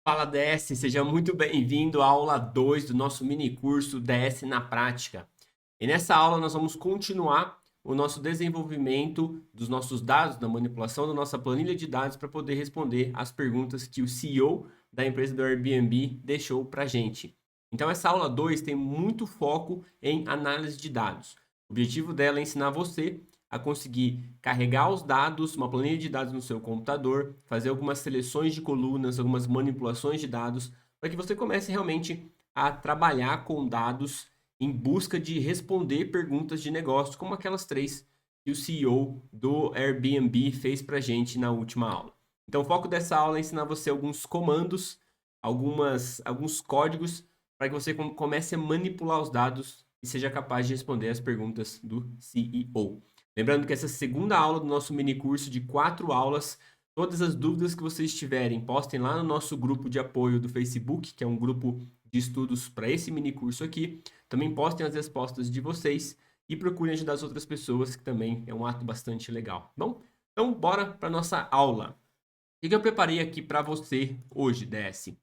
Fala DS, seja muito bem-vindo à aula 2 do nosso mini curso DS na prática. E nessa aula nós vamos continuar o nosso desenvolvimento dos nossos dados, da manipulação da nossa planilha de dados para poder responder as perguntas que o CEO da empresa do Airbnb deixou para a gente. Então essa aula 2 tem muito foco em análise de dados. O objetivo dela é ensinar você a conseguir carregar os dados, uma planilha de dados no seu computador, fazer algumas seleções de colunas, algumas manipulações de dados, para que você comece realmente a trabalhar com dados em busca de responder perguntas de negócio, como aquelas três que o CEO do Airbnb fez para a gente na última aula. Então, o foco dessa aula é ensinar você alguns comandos, alguns códigos, para que você comece a manipular os dados e seja capaz de responder as perguntas do CEO. Lembrando que essa segunda aula do nosso mini curso de 4 aulas, todas as dúvidas que vocês tiverem, postem lá no nosso grupo de apoio do Facebook, que é um grupo de estudos para esse mini curso aqui. Também postem as respostas de vocês e procurem ajudar as outras pessoas, que também é um ato bastante legal. Bom, então bora para nossa aula. O que eu preparei aqui para você hoje, DS?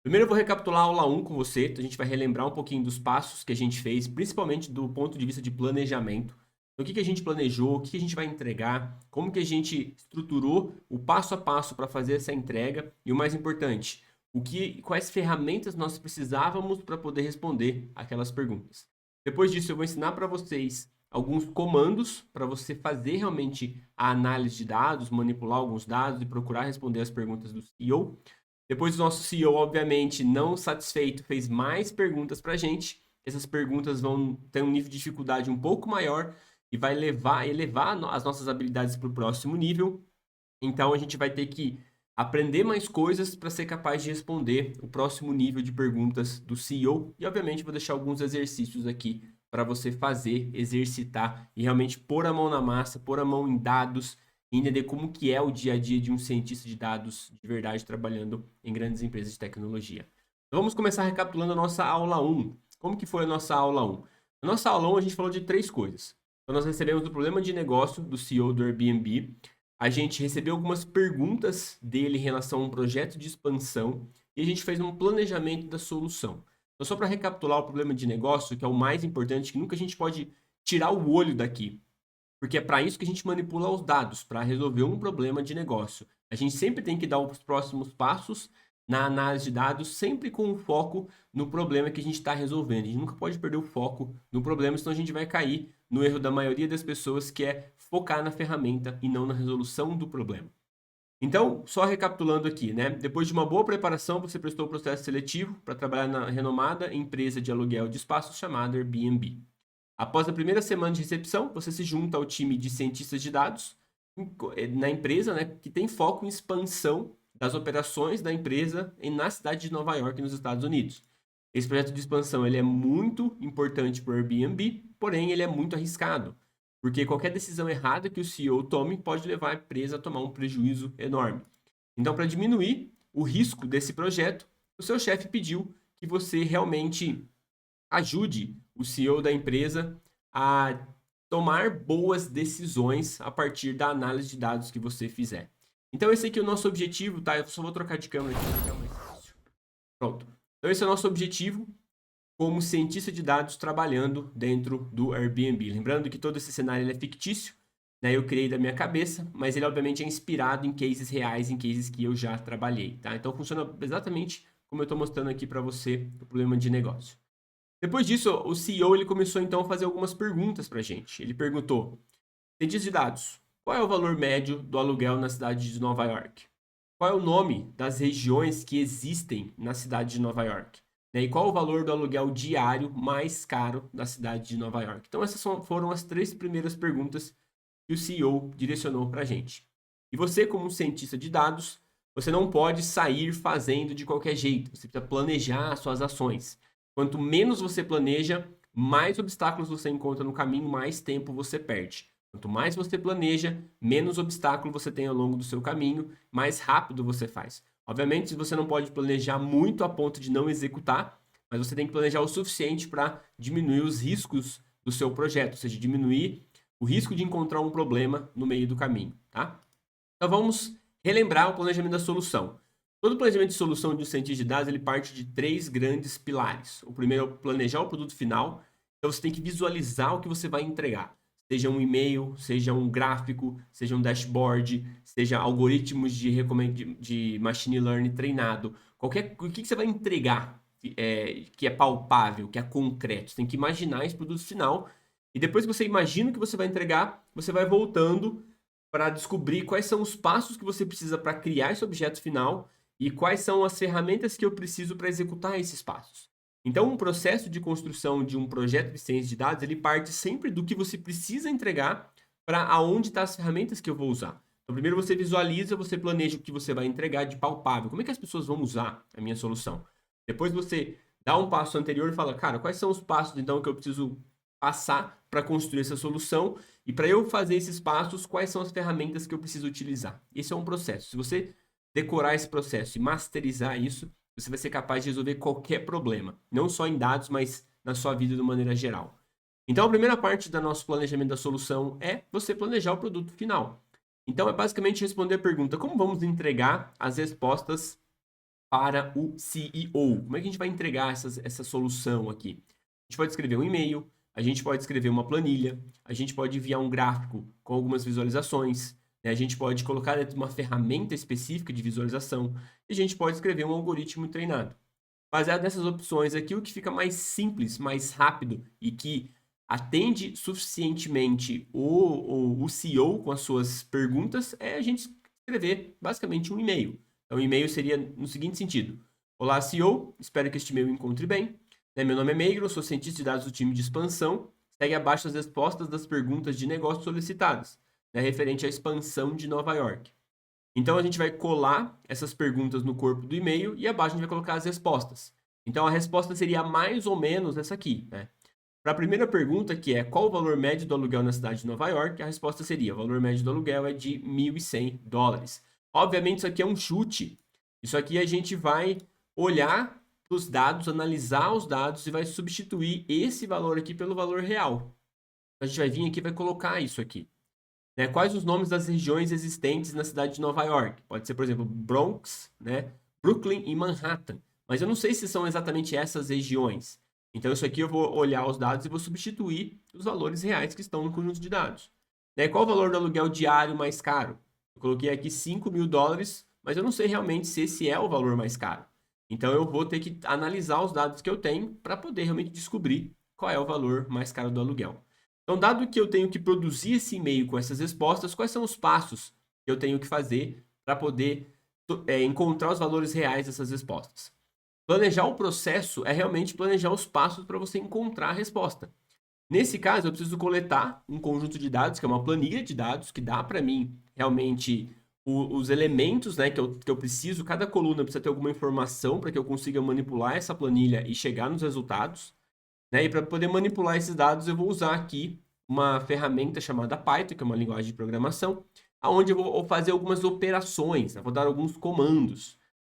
Primeiro eu vou recapitular a aula 1 com você, então a gente vai relembrar um pouquinho dos passos que a gente fez, principalmente do ponto de vista de planejamento. Então, o que a gente planejou, o que a gente vai entregar, como que a gente estruturou o passo a passo para fazer essa entrega e o mais importante, quais ferramentas nós precisávamos para poder responder aquelas perguntas. Depois disso, eu vou ensinar para vocês alguns comandos para você fazer realmente a análise de dados, manipular alguns dados e procurar responder as perguntas do CEO. Depois o nosso CEO, obviamente, não satisfeito, fez mais perguntas para a gente. Essas perguntas vão ter um nível de dificuldade um pouco maior e vai elevar as nossas habilidades para o próximo nível. Então a gente vai ter que aprender mais coisas para ser capaz de responder o próximo nível de perguntas do CEO. E obviamente vou deixar alguns exercícios aqui para você fazer, exercitar e realmente pôr a mão na massa, pôr a mão em dados e entender como que é o dia a dia de um cientista de dados de verdade trabalhando em grandes empresas de tecnologia. Então vamos começar recapitulando a nossa aula 1. Como que foi a nossa aula 1? Na nossa aula 1 a gente falou de três coisas. Então nós recebemos o problema de negócio do CEO do Airbnb, a gente recebeu algumas perguntas dele em relação a um projeto de expansão e a gente fez um planejamento da solução. Então, só para recapitular o problema de negócio, que é o mais importante, que nunca a gente pode tirar o olho daqui, porque é para isso que a gente manipula os dados, para resolver um problema de negócio. A gente sempre tem que dar os próximos passos na análise de dados, sempre com o foco no problema que a gente está resolvendo. A gente nunca pode perder o foco no problema, senão a gente vai cair no erro da maioria das pessoas, que é focar na ferramenta e não na resolução do problema. Então, só recapitulando aqui, né? Depois de uma boa preparação, você prestou o processo seletivo para trabalhar na renomada empresa de aluguel de espaços chamada Airbnb. Após a primeira semana de recepção, você se junta ao time de cientistas de dados na empresa, né, que tem foco em expansão das operações da empresa na cidade de Nova York, nos Estados Unidos. Esse projeto de expansão ele é muito importante para o Airbnb, porém ele é muito arriscado, porque qualquer decisão errada que o CEO tome pode levar a empresa a tomar um prejuízo enorme. Então, para diminuir o risco desse projeto, o seu chefe pediu que você realmente ajude o CEO da empresa a tomar boas decisões a partir da análise de dados que você fizer. Então, esse aqui é o nosso objetivo, tá? Eu só vou trocar de câmera aqui, fica mais fácil. Pronto. Então, esse é o nosso objetivo como cientista de dados trabalhando dentro do Airbnb. Lembrando que todo esse cenário ele é fictício, né? Eu criei da minha cabeça, mas ele obviamente é inspirado em cases reais, em cases que eu já trabalhei, tá? Então funciona exatamente como eu estou mostrando aqui para você o problema de negócio. Depois disso, o CEO ele começou então a fazer algumas perguntas para a gente. Ele perguntou: cientista de dados, qual é o valor médio do aluguel na cidade de Nova York? Qual é o nome das regiões que existem na cidade de Nova York? Né? E qual o valor do aluguel diário mais caro da cidade de Nova York? Então, essas foram as três primeiras perguntas que o CEO direcionou para a gente. E você, como um cientista de dados, você não pode sair fazendo de qualquer jeito. Você precisa planejar as suas ações. Quanto menos você planeja, mais obstáculos você encontra no caminho, mais tempo você perde. Quanto mais você planeja, menos obstáculo você tem ao longo do seu caminho, mais rápido você faz. Obviamente, você não pode planejar muito a ponto de não executar, mas você tem que planejar o suficiente para diminuir os riscos do seu projeto, ou seja, diminuir o risco de encontrar um problema no meio do caminho, tá? Então vamos relembrar o planejamento da solução. Todo planejamento de solução de um cientista de dados, ele parte de 3 grandes pilares. O primeiro é planejar o produto final. Então, você tem que visualizar o que você vai entregar. Seja um e-mail, seja um gráfico, seja um dashboard, seja algoritmos de machine learning treinado. O que você vai entregar que é palpável, que é concreto. Você tem que imaginar esse produto final. E depois que você imagina o que você vai entregar, você vai voltando para descobrir quais são os passos que você precisa para criar esse objeto final e quais são as ferramentas que eu preciso para executar esses passos. Então, um processo de construção de um projeto de ciência de dados, ele parte sempre do que você precisa entregar para aonde estão as ferramentas que eu vou usar. Então, primeiro você visualiza, você planeja o que você vai entregar de palpável. Como é que as pessoas vão usar a minha solução? Depois você dá um passo anterior e fala, cara, quais são os passos então que eu preciso passar para construir essa solução? E para eu fazer esses passos, quais são as ferramentas que eu preciso utilizar? Esse é um processo. Se você decorar esse processo e masterizar isso, você vai ser capaz de resolver qualquer problema, não só em dados, mas na sua vida de maneira geral. Então, a primeira parte do nosso planejamento da solução é você planejar o produto final. Então, é basicamente responder a pergunta: como vamos entregar as respostas para o CEO? Como é que a gente vai entregar essa solução aqui? A gente pode escrever um e-mail, a gente pode escrever uma planilha, a gente pode enviar um gráfico com algumas visualizações, né? A gente pode colocar dentro de uma ferramenta específica de visualização e a gente pode escrever um algoritmo treinado. Baseado nessas opções aqui, o que fica mais simples, mais rápido e que atende suficientemente o CEO com as suas perguntas é a gente escrever basicamente um e-mail. Então, o e-mail seria no seguinte sentido: olá, CEO, espero que este e-mail encontre bem. Meu nome é Meigro, sou cientista de dados do time de expansão. Segue abaixo as respostas das perguntas de negócio solicitadas, referente à expansão de Nova York. Então, a gente vai colar essas perguntas no corpo do e-mail e abaixo a gente vai colocar as respostas. Então, a resposta seria mais ou menos essa aqui, né? Para a primeira pergunta, que é qual o valor médio do aluguel na cidade de Nova York, a resposta seria: o valor médio do aluguel é de $1.100. Obviamente, isso aqui é um chute. Isso aqui a gente vai olhar os dados, analisar os dados e vai substituir esse valor aqui pelo valor real. A gente vai vir aqui e vai colocar isso aqui. Né? Quais os nomes das regiões existentes na cidade de Nova York? Pode ser, por exemplo, Bronx, né? Brooklyn e Manhattan. Mas eu não sei se são exatamente essas regiões. Então, isso aqui eu vou olhar os dados e vou substituir os valores reais que estão no conjunto de dados. Né? Qual o valor do aluguel diário mais caro? Eu coloquei aqui $5.000, mas eu não sei realmente se esse é o valor mais caro. Então, eu vou ter que analisar os dados que eu tenho para poder realmente descobrir qual é o valor mais caro do aluguel. Então, dado que eu tenho que produzir esse e-mail com essas respostas, quais são os passos que eu tenho que fazer para poder encontrar os valores reais dessas respostas? Planejar o processo é realmente planejar os passos para você encontrar a resposta. Nesse caso, eu preciso coletar um conjunto de dados, que é uma planilha de dados, que dá para mim realmente os elementos, né, que eu preciso. Cada coluna precisa ter alguma informação para que eu consiga manipular essa planilha e chegar nos resultados. Né? E para poder manipular esses dados, eu vou usar aqui uma ferramenta chamada Python, que é uma linguagem de programação, onde eu vou fazer algumas operações, né? Vou dar alguns comandos,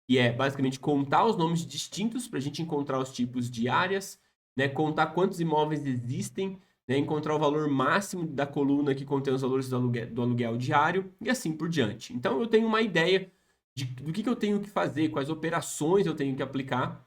que é basicamente contar os nomes distintos para a gente encontrar os tipos de áreas, né? Contar quantos imóveis existem, né? Encontrar o valor máximo da coluna que contém os valores do aluguel diário e assim por diante. Então, eu tenho uma ideia do que eu tenho que fazer, quais operações eu tenho que aplicar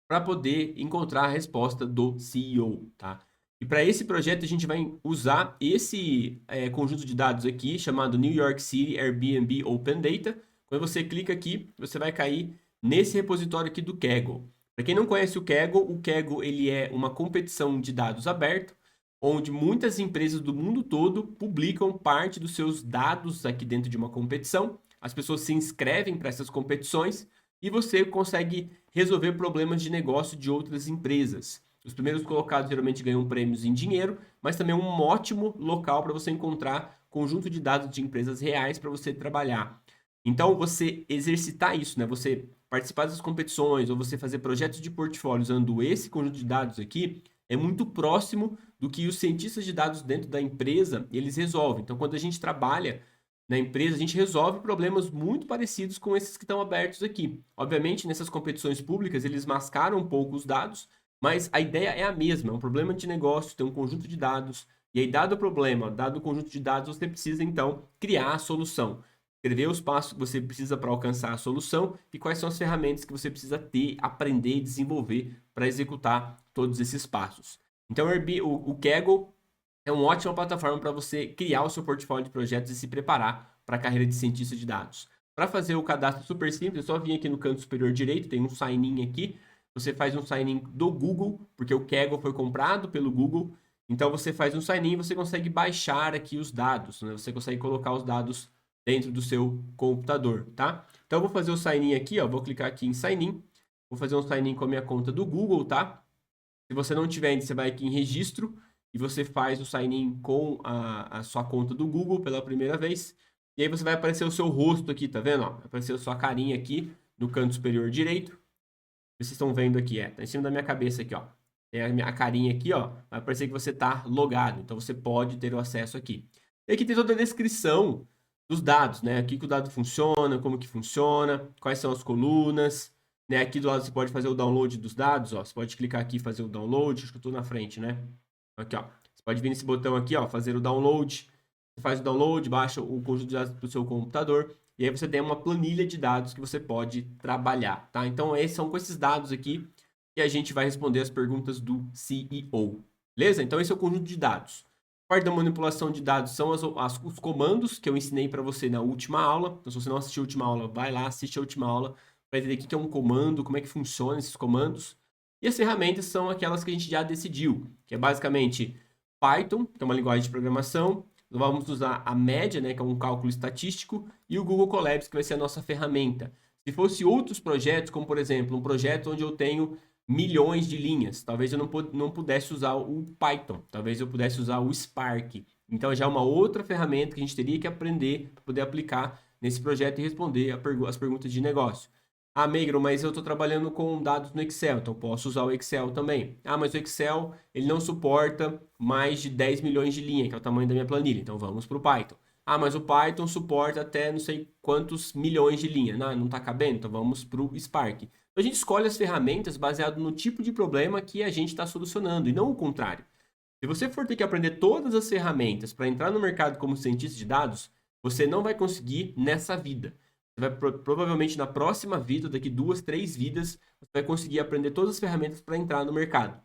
para poder encontrar a resposta do CEO, tá? E para esse projeto a gente vai usar esse conjunto de dados aqui, chamado New York City Airbnb Open Data. Quando você clica aqui, você vai cair nesse repositório aqui do Kaggle. Para quem não conhece o Kaggle ele é uma competição de dados aberto, onde muitas empresas do mundo todo publicam parte dos seus dados aqui dentro de uma competição. As pessoas se inscrevem para essas competições e você consegue resolver problemas de negócio de outras empresas. Os primeiros colocados geralmente ganham prêmios em dinheiro, mas também é um ótimo local para você encontrar conjunto de dados de empresas reais para você trabalhar. Então, você exercitar isso, né? Você participar das competições ou você fazer projetos de portfólio usando esse conjunto de dados aqui é muito próximo do que os cientistas de dados dentro da empresa eles resolvem. Então, quando a gente trabalha na empresa, a gente resolve problemas muito parecidos com esses que estão abertos aqui. Obviamente, nessas competições públicas, eles mascaram um pouco os dados, mas a ideia é a mesma. É um problema de negócio, tem um conjunto de dados, e aí, dado o problema, dado o conjunto de dados, você precisa, então, criar a solução. escrever os passos que você precisa para alcançar a solução e quais são as ferramentas que você precisa ter, aprender e desenvolver para executar todos esses passos. Então, o Kaggle é uma ótima plataforma para você criar o seu portfólio de projetos e se preparar para a carreira de cientista de dados. Para fazer o cadastro super simples, é só vir aqui no canto superior direito, tem um sign-in aqui. Você faz um sign-in do Google, porque o Kaggle foi comprado pelo Google. Então você faz um sign-in e você consegue baixar aqui os dados, né? Você consegue colocar os dados dentro do seu computador, tá? Então eu vou fazer o sign-in aqui, ó, vou clicar aqui em sign-in. Vou fazer um sign-in com a minha conta do Google, tá? Se você não tiver ainda, você vai aqui em registro e você faz o sign-in com a sua conta do Google pela primeira vez. E aí você vai aparecer o seu rosto aqui, tá vendo? Ó? Vai aparecer a sua carinha aqui no canto superior direito. Vocês estão vendo aqui, tá em cima da minha cabeça aqui, ó. Tem a carinha aqui, ó. Vai parecer que você tá logado. Então você pode ter o acesso aqui. E aqui tem toda a descrição dos dados, né? Aqui que o dado funciona, como que funciona, quais são as colunas, né? Aqui do lado você pode fazer o download dos dados, ó. Você pode clicar aqui e fazer o download. Acho que eu tô na frente, né? Aqui, ó. Você pode vir nesse botão aqui, ó, fazer o download. Você faz o download, baixa o conjunto de dados para o seu computador. E aí você tem uma planilha de dados que você pode trabalhar, tá? Então, esses são com esses dados aqui que a gente vai responder as perguntas do CEO. Beleza? Então, esse é o conjunto de dados. A parte da manipulação de dados são os comandos que eu ensinei para você na última aula. Então, se você não assistiu a última aula, vai lá, assiste a última aula para entender o que é um comando, como é que funciona esses comandos. E as ferramentas são aquelas que a gente já decidiu, que é basicamente Python, que é uma linguagem de programação. Vamos usar a média, né, que é um cálculo estatístico, e o Google Colabs, que vai ser a nossa ferramenta. Se fosse outros projetos, como por exemplo, um projeto onde eu tenho milhões de linhas, talvez eu não pudesse usar o Python, talvez eu pudesse usar o Spark. Então já é uma outra ferramenta que a gente teria que aprender para poder aplicar nesse projeto e responder as perguntas de negócio. Ah, Meigro, mas eu estou trabalhando com dados no Excel, então posso usar o Excel também. Ah, mas o Excel ele não suporta mais de 10 milhões de linhas, que é o tamanho da minha planilha, então vamos para o Python. Ah, mas o Python suporta até não sei quantos milhões de linhas. Não está cabendo, então vamos para o Spark. Então, a gente escolhe as ferramentas baseado no tipo de problema que a gente está solucionando, e não o contrário. Se você for ter que aprender todas as ferramentas para entrar no mercado como cientista de dados, você não vai conseguir nessa vida. Você vai provavelmente na próxima vida, daqui 2, 3 vidas, você vai conseguir aprender todas as ferramentas para entrar no mercado.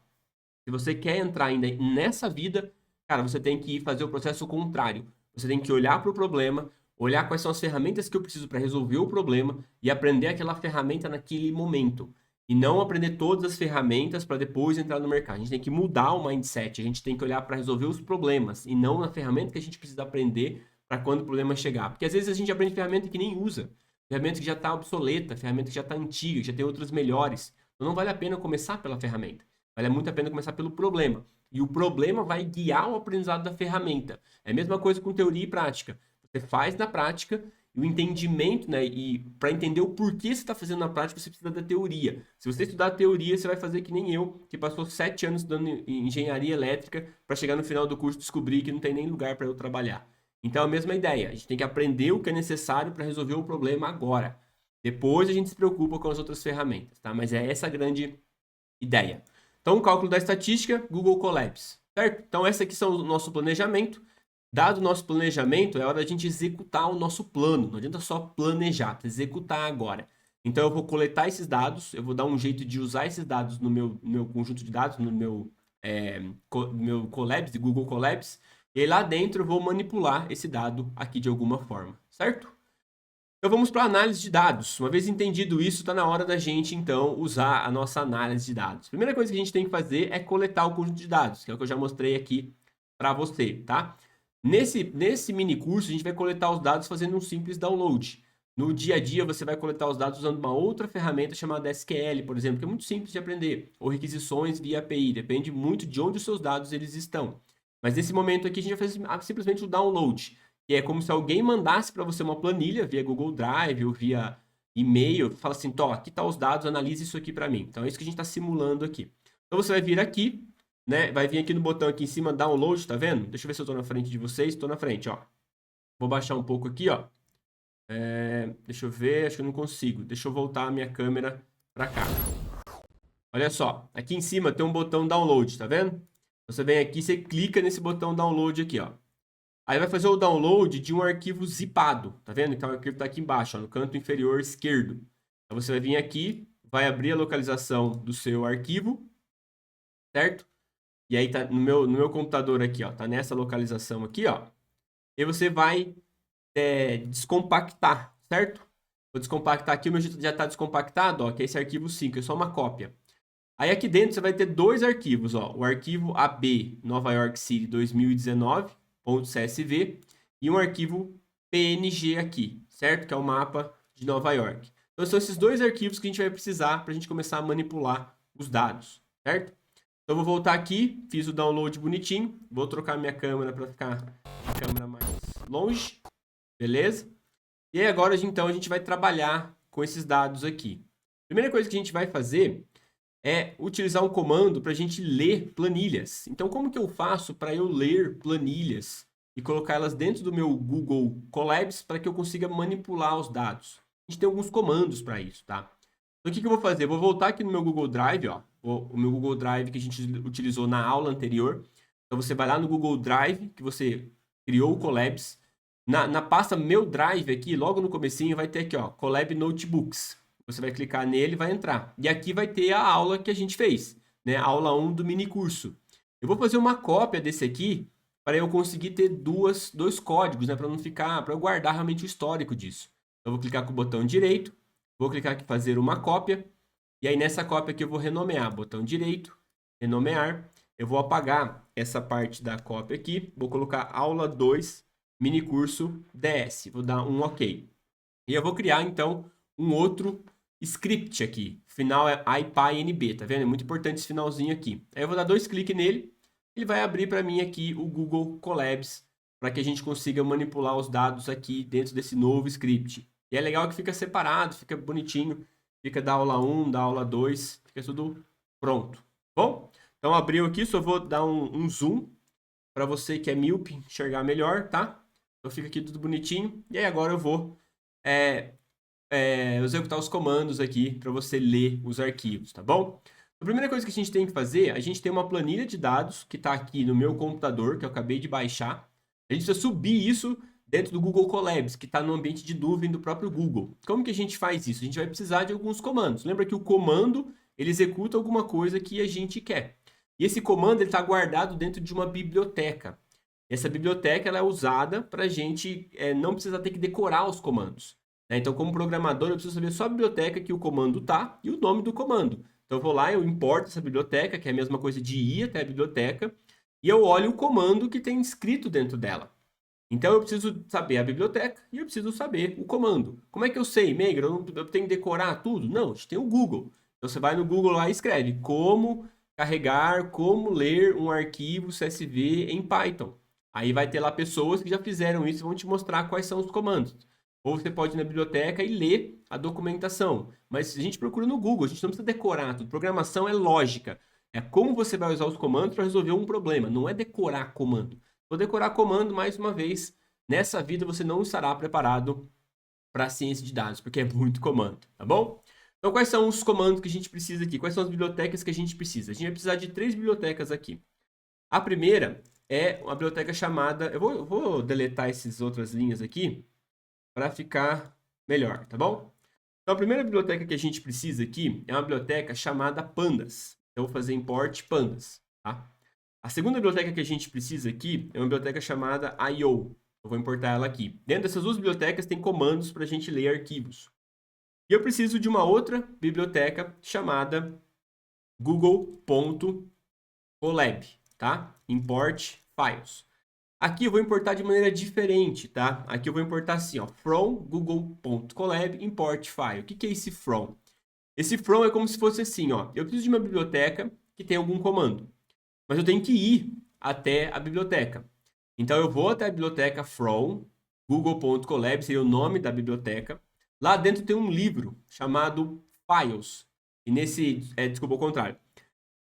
Se você quer entrar ainda nessa vida, cara, você tem que fazer o processo contrário. Você tem que olhar para o problema, olhar quais são as ferramentas que eu preciso para resolver o problema e aprender aquela ferramenta naquele momento. E não aprender todas as ferramentas para depois entrar no mercado. A gente tem que mudar o mindset, a gente tem que olhar para resolver os problemas e não na ferramenta que a gente precisa aprender para quando o problema chegar. Porque às vezes a gente aprende ferramenta que nem usa, ferramenta que já está obsoleta, ferramenta que já está antiga, que já tem outras melhores. Então não vale a pena começar pela ferramenta. Vale muito a pena começar pelo problema. E o problema vai guiar o aprendizado da ferramenta. É a mesma coisa com teoria e prática. Você faz na prática e o entendimento, né? E para entender o porquê você está fazendo na prática, você precisa da teoria. Se você estudar a teoria, você vai fazer que nem eu, que passou 7 anos estudando engenharia elétrica para chegar no final do curso e descobrir que não tem nem lugar para eu trabalhar. Então é a mesma ideia. A gente tem que aprender o que é necessário para resolver o problema agora. Depois a gente se preocupa com as outras ferramentas, tá? Mas é essa a grande ideia. Então, o cálculo da estatística, Google Colabs, certo? Então, esse aqui são o nosso planejamento. Dado o nosso planejamento, é hora da gente executar o nosso plano. Não adianta só planejar, executar agora. Então, eu vou coletar esses dados, eu vou dar um jeito de usar esses dados no meu conjunto de dados, no meu Colabs, de Google Colabs, e aí lá dentro eu vou manipular esse dado aqui de alguma forma, certo? Então vamos para a análise de dados. Uma vez entendido isso, está na hora da gente, então, usar a nossa análise de dados. A primeira coisa que a gente tem que fazer é coletar o conjunto de dados, que é o que eu já mostrei aqui para você, tá? Nesse mini curso, a gente vai coletar os dados fazendo um simples download. No dia a dia, você vai coletar os dados usando uma outra ferramenta chamada SQL, por exemplo, que é muito simples de aprender, ou requisições via API, depende muito de onde os seus dados eles estão. Mas nesse momento aqui, a gente vai fazer simplesmente o download. E é como se alguém mandasse para você uma planilha via Google Drive ou via e-mail, fala assim, Tó, aqui tá os dados, analise isso aqui para mim. Então é isso que a gente está simulando aqui. Então você vai vir aqui, né? Vai vir aqui no botão aqui em cima, download, tá vendo? Deixa eu ver se eu estou na frente de vocês. Estou na frente, ó. Vou baixar um pouco aqui, ó. Deixa eu ver, acho que eu não consigo. Deixa eu voltar a minha câmera para cá. Olha só, aqui em cima tem um botão download, tá vendo? Você vem aqui, você clica nesse botão download aqui, ó. Aí vai fazer o download de um arquivo zipado, tá vendo? Então o arquivo tá aqui embaixo, ó, no canto inferior esquerdo. Então você vai vir aqui, vai abrir a localização do seu arquivo, certo? E aí tá no meu computador aqui, ó, tá nessa localização aqui, ó. E você vai descompactar, certo? Vou descompactar aqui, o meu já está descompactado, ó, que é esse arquivo 5, é só uma cópia. Aí aqui dentro você vai ter dois arquivos, ó, o arquivo AB Nova York City 2019.csv e um arquivo PNG aqui, certo? Que é o mapa de Nova York. Então são esses dois arquivos que a gente vai precisar para a gente começar a manipular os dados, certo? Então eu vou voltar aqui, fiz o download bonitinho, vou trocar minha câmera para ficar a câmera mais longe, beleza? E aí agora, então, a gente vai trabalhar com esses dados aqui. Primeira coisa que a gente vai fazer é utilizar um comando para a gente ler planilhas. Então, como que eu faço para eu ler planilhas e colocá-las dentro do meu Google Colabs para que eu consiga manipular os dados? A gente tem alguns comandos para isso, tá? Então, o que que eu vou fazer? Eu vou voltar aqui no meu Google Drive, ó, o meu Google Drive que a gente utilizou na aula anterior. Então, você vai lá no Google Drive, que você criou o Colabs. Na pasta Meu Drive aqui, logo no comecinho, vai ter aqui, ó, Colab Notebooks. Você vai clicar nele e vai entrar. E aqui vai ter a aula que a gente fez, né? A aula 1 do mini curso. Eu vou fazer uma cópia desse aqui para eu conseguir ter dois códigos, né? Para não ficar, para eu guardar realmente o histórico disso. Eu vou clicar com o botão direito, vou clicar aqui fazer uma cópia. E aí nessa cópia aqui eu vou renomear, botão direito, renomear. Eu vou apagar essa parte da cópia aqui, vou colocar aula 2, mini curso DS. Vou dar um OK. E eu vou criar, então, um outro script aqui. Final é IPyNB, tá vendo? É muito importante esse finalzinho aqui. Aí eu vou dar dois cliques nele, ele vai abrir para mim aqui o Google Colabs, para que a gente consiga manipular os dados aqui dentro desse novo script. E é legal que fica separado, fica bonitinho, fica da aula 1, da aula 2, fica tudo pronto. Bom, então abriu aqui, só vou dar um zoom para você que é míope enxergar melhor, tá? Então fica aqui tudo bonitinho. E aí agora eu vou executar os comandos aqui para você ler os arquivos, tá bom? A primeira coisa que a gente tem que fazer, a gente tem uma planilha de dados que está aqui no meu computador, que eu acabei de baixar. A gente precisa subir isso dentro do Google Colabs, que está no ambiente de nuvem do próprio Google. Como que a gente faz isso? A gente vai precisar de alguns comandos. Lembra que o comando, ele executa alguma coisa que a gente quer. E esse comando está guardado dentro de uma biblioteca. Essa biblioteca ela é usada para a gente não precisar ter que decorar os comandos. Né? Então, como programador, eu preciso saber só a biblioteca que o comando tá e o nome do comando. Então, eu vou lá, eu importo essa biblioteca, que é a mesma coisa de ir até a biblioteca, e eu olho o comando que tem escrito dentro dela. Então, eu preciso saber a biblioteca e eu preciso saber o comando. Como é que eu sei, Megra? Eu tenho que decorar tudo? Não, a gente tem o Google. Então, você vai no Google lá e escreve como carregar, como ler um arquivo CSV em Python. Aí vai ter lá pessoas que já fizeram isso e vão te mostrar quais são os comandos. Ou você pode ir na biblioteca e ler a documentação. Mas a gente procura no Google, a gente não precisa decorar tudo. Programação é lógica. É como você vai usar os comandos para resolver um problema. Não é decorar comando. Vou decorar comando, mais uma vez, nessa vida você não estará preparado para a ciência de dados, porque é muito comando, tá bom? Então, quais são os comandos que a gente precisa aqui? Quais são as bibliotecas que a gente precisa? A gente vai precisar de 3 bibliotecas aqui. A primeira é uma biblioteca chamada... Eu vou deletar essas outras linhas aqui para ficar melhor, tá bom? Então, a primeira biblioteca que a gente precisa aqui é uma biblioteca chamada Pandas. Então, eu vou fazer import Pandas, tá? A segunda biblioteca que a gente precisa aqui é uma biblioteca chamada I/O. Eu vou importar ela aqui. Dentro dessas duas bibliotecas tem comandos para a gente ler arquivos. E eu preciso de uma outra biblioteca chamada google.colab, tá? Import files. Aqui eu vou importar de maneira diferente, tá? Aqui eu vou importar assim, ó, from google.colab import file. O que é esse from? Esse from é como se fosse assim, ó, eu preciso de uma biblioteca que tem algum comando, mas eu tenho que ir até a biblioteca. Então eu vou até a biblioteca from google.colab, seria o nome da biblioteca. Lá dentro tem um livro chamado files. E desculpa, o contrário.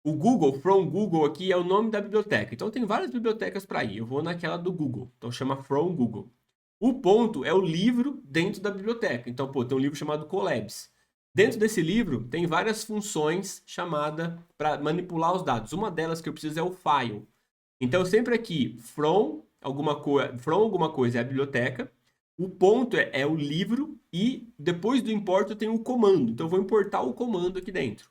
O Google, from Google aqui é o nome da biblioteca. Então tem várias bibliotecas para ir. Eu vou naquela do Google. Então chama from Google. O ponto é o livro dentro da biblioteca. Então, tem um livro chamado Colabs. Dentro desse livro tem várias funções chamadas para manipular os dados. Uma delas que eu preciso é o file. Então sempre aqui, from from alguma coisa é a biblioteca, o ponto é o livro e depois do import eu tenho o comando. Então eu vou importar o comando aqui dentro.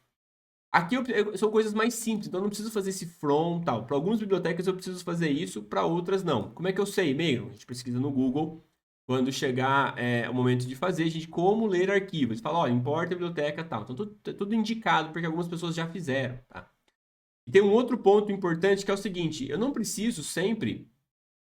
Aqui são coisas mais simples, então eu não preciso fazer esse from tal. Para algumas bibliotecas eu preciso fazer isso, para outras não. Como é que eu sei, Meiro? A gente pesquisa no Google. Quando chegar o momento de fazer, a gente como ler arquivos. Fala, ó, importa a biblioteca tal. Então tudo indicado, porque algumas pessoas já fizeram, tá? E tem um outro ponto importante que é o seguinte: eu não preciso sempre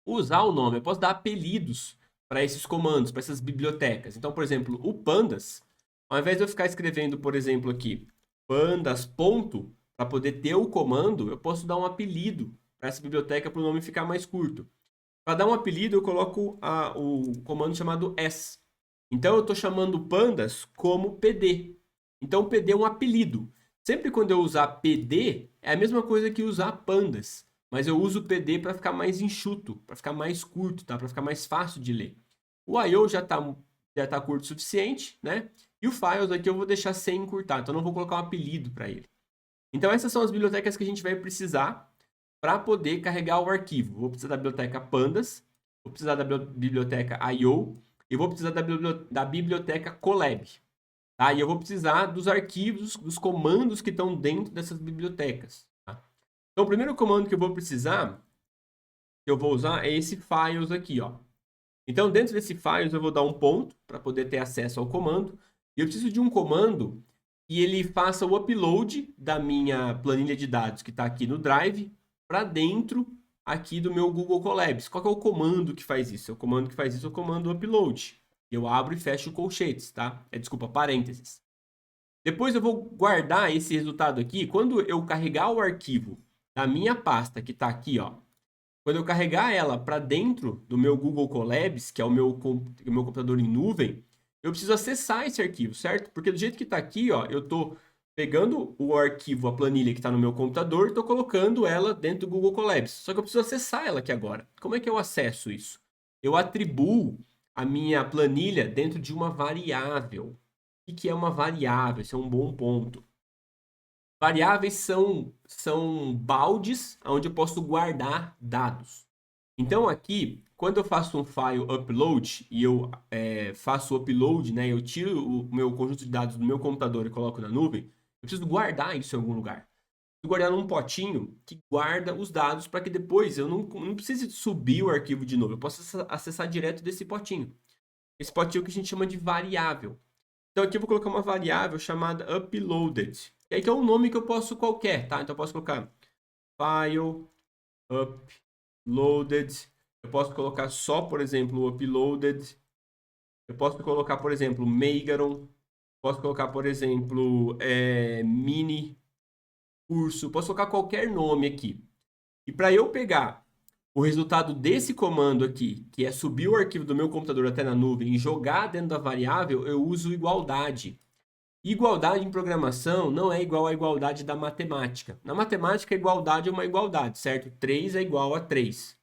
usar o nome, eu posso dar apelidos para esses comandos, para essas bibliotecas. Então, por exemplo, o pandas, ao invés de eu ficar escrevendo, por exemplo, aqui, pandas, ponto, para poder ter o comando, eu posso dar um apelido para essa biblioteca para o nome ficar mais curto. Para dar um apelido, eu coloco o comando chamado s. Então, eu estou chamando pandas como PD. Então, PD é um apelido. Sempre quando eu usar PD, é a mesma coisa que usar pandas. Mas eu uso o PD para ficar mais enxuto, para ficar mais curto, tá? Para ficar mais fácil de ler. O I/O já tá curto o suficiente, né? E o files aqui eu vou deixar sem encurtar, então eu não vou colocar um apelido para ele. Então essas são as bibliotecas que a gente vai precisar para poder carregar o arquivo. Vou precisar da biblioteca pandas, vou precisar da biblioteca I/O e vou precisar da biblioteca collab. Tá? E eu vou precisar dos arquivos, dos comandos que estão dentro dessas bibliotecas. Tá? Então, o primeiro comando que eu vou precisar, que eu vou usar, é esse files aqui, ó. Então, dentro desse files, eu vou dar um ponto para poder ter acesso ao comando. E eu preciso de um comando que ele faça o upload da minha planilha de dados que está aqui no Drive para dentro aqui do meu Google Colabs. Qual que é o comando que faz isso? O comando que faz isso é o comando upload. Eu abro e fecho colchetes, tá? Desculpa, parênteses. Depois eu vou guardar esse resultado aqui. Quando eu carregar o arquivo da minha pasta que está aqui, ó, quando eu carregar ela para dentro do meu Google Colabs, que é o meu computador em nuvem, eu preciso acessar esse arquivo, certo? Porque do jeito que está aqui, ó, eu estou pegando o arquivo, a planilha que está no meu computador, e estou colocando ela dentro do Google Colabs. Só que eu preciso acessar ela aqui agora. Como é que eu acesso isso? Eu atribuo a minha planilha dentro de uma variável. O que é uma variável? Esse é um bom ponto. Variáveis são baldes onde eu posso guardar dados. Então aqui, quando eu faço um file upload e eu faço o upload, né, eu tiro o meu conjunto de dados do meu computador e coloco na nuvem, eu preciso guardar isso em algum lugar. Preciso guardar num potinho que guarda os dados para que depois eu não precise subir o arquivo de novo. Eu posso acessar direto desse potinho. Esse potinho que a gente chama de variável. Então aqui eu vou colocar uma variável chamada uploaded. E aí que é um nome que eu posso qualquer, tá? Então eu posso colocar file uploaded. Eu posso colocar só, por exemplo, uploaded. Eu posso colocar, por exemplo, Megaron. Posso colocar, por exemplo, mini curso. Posso colocar qualquer nome aqui. E para eu pegar o resultado desse comando aqui, que é subir o arquivo do meu computador até na nuvem e jogar dentro da variável, eu uso igualdade. Igualdade em programação não é igual à igualdade da matemática. Na matemática, igualdade é uma igualdade, certo? 3 é igual a 3.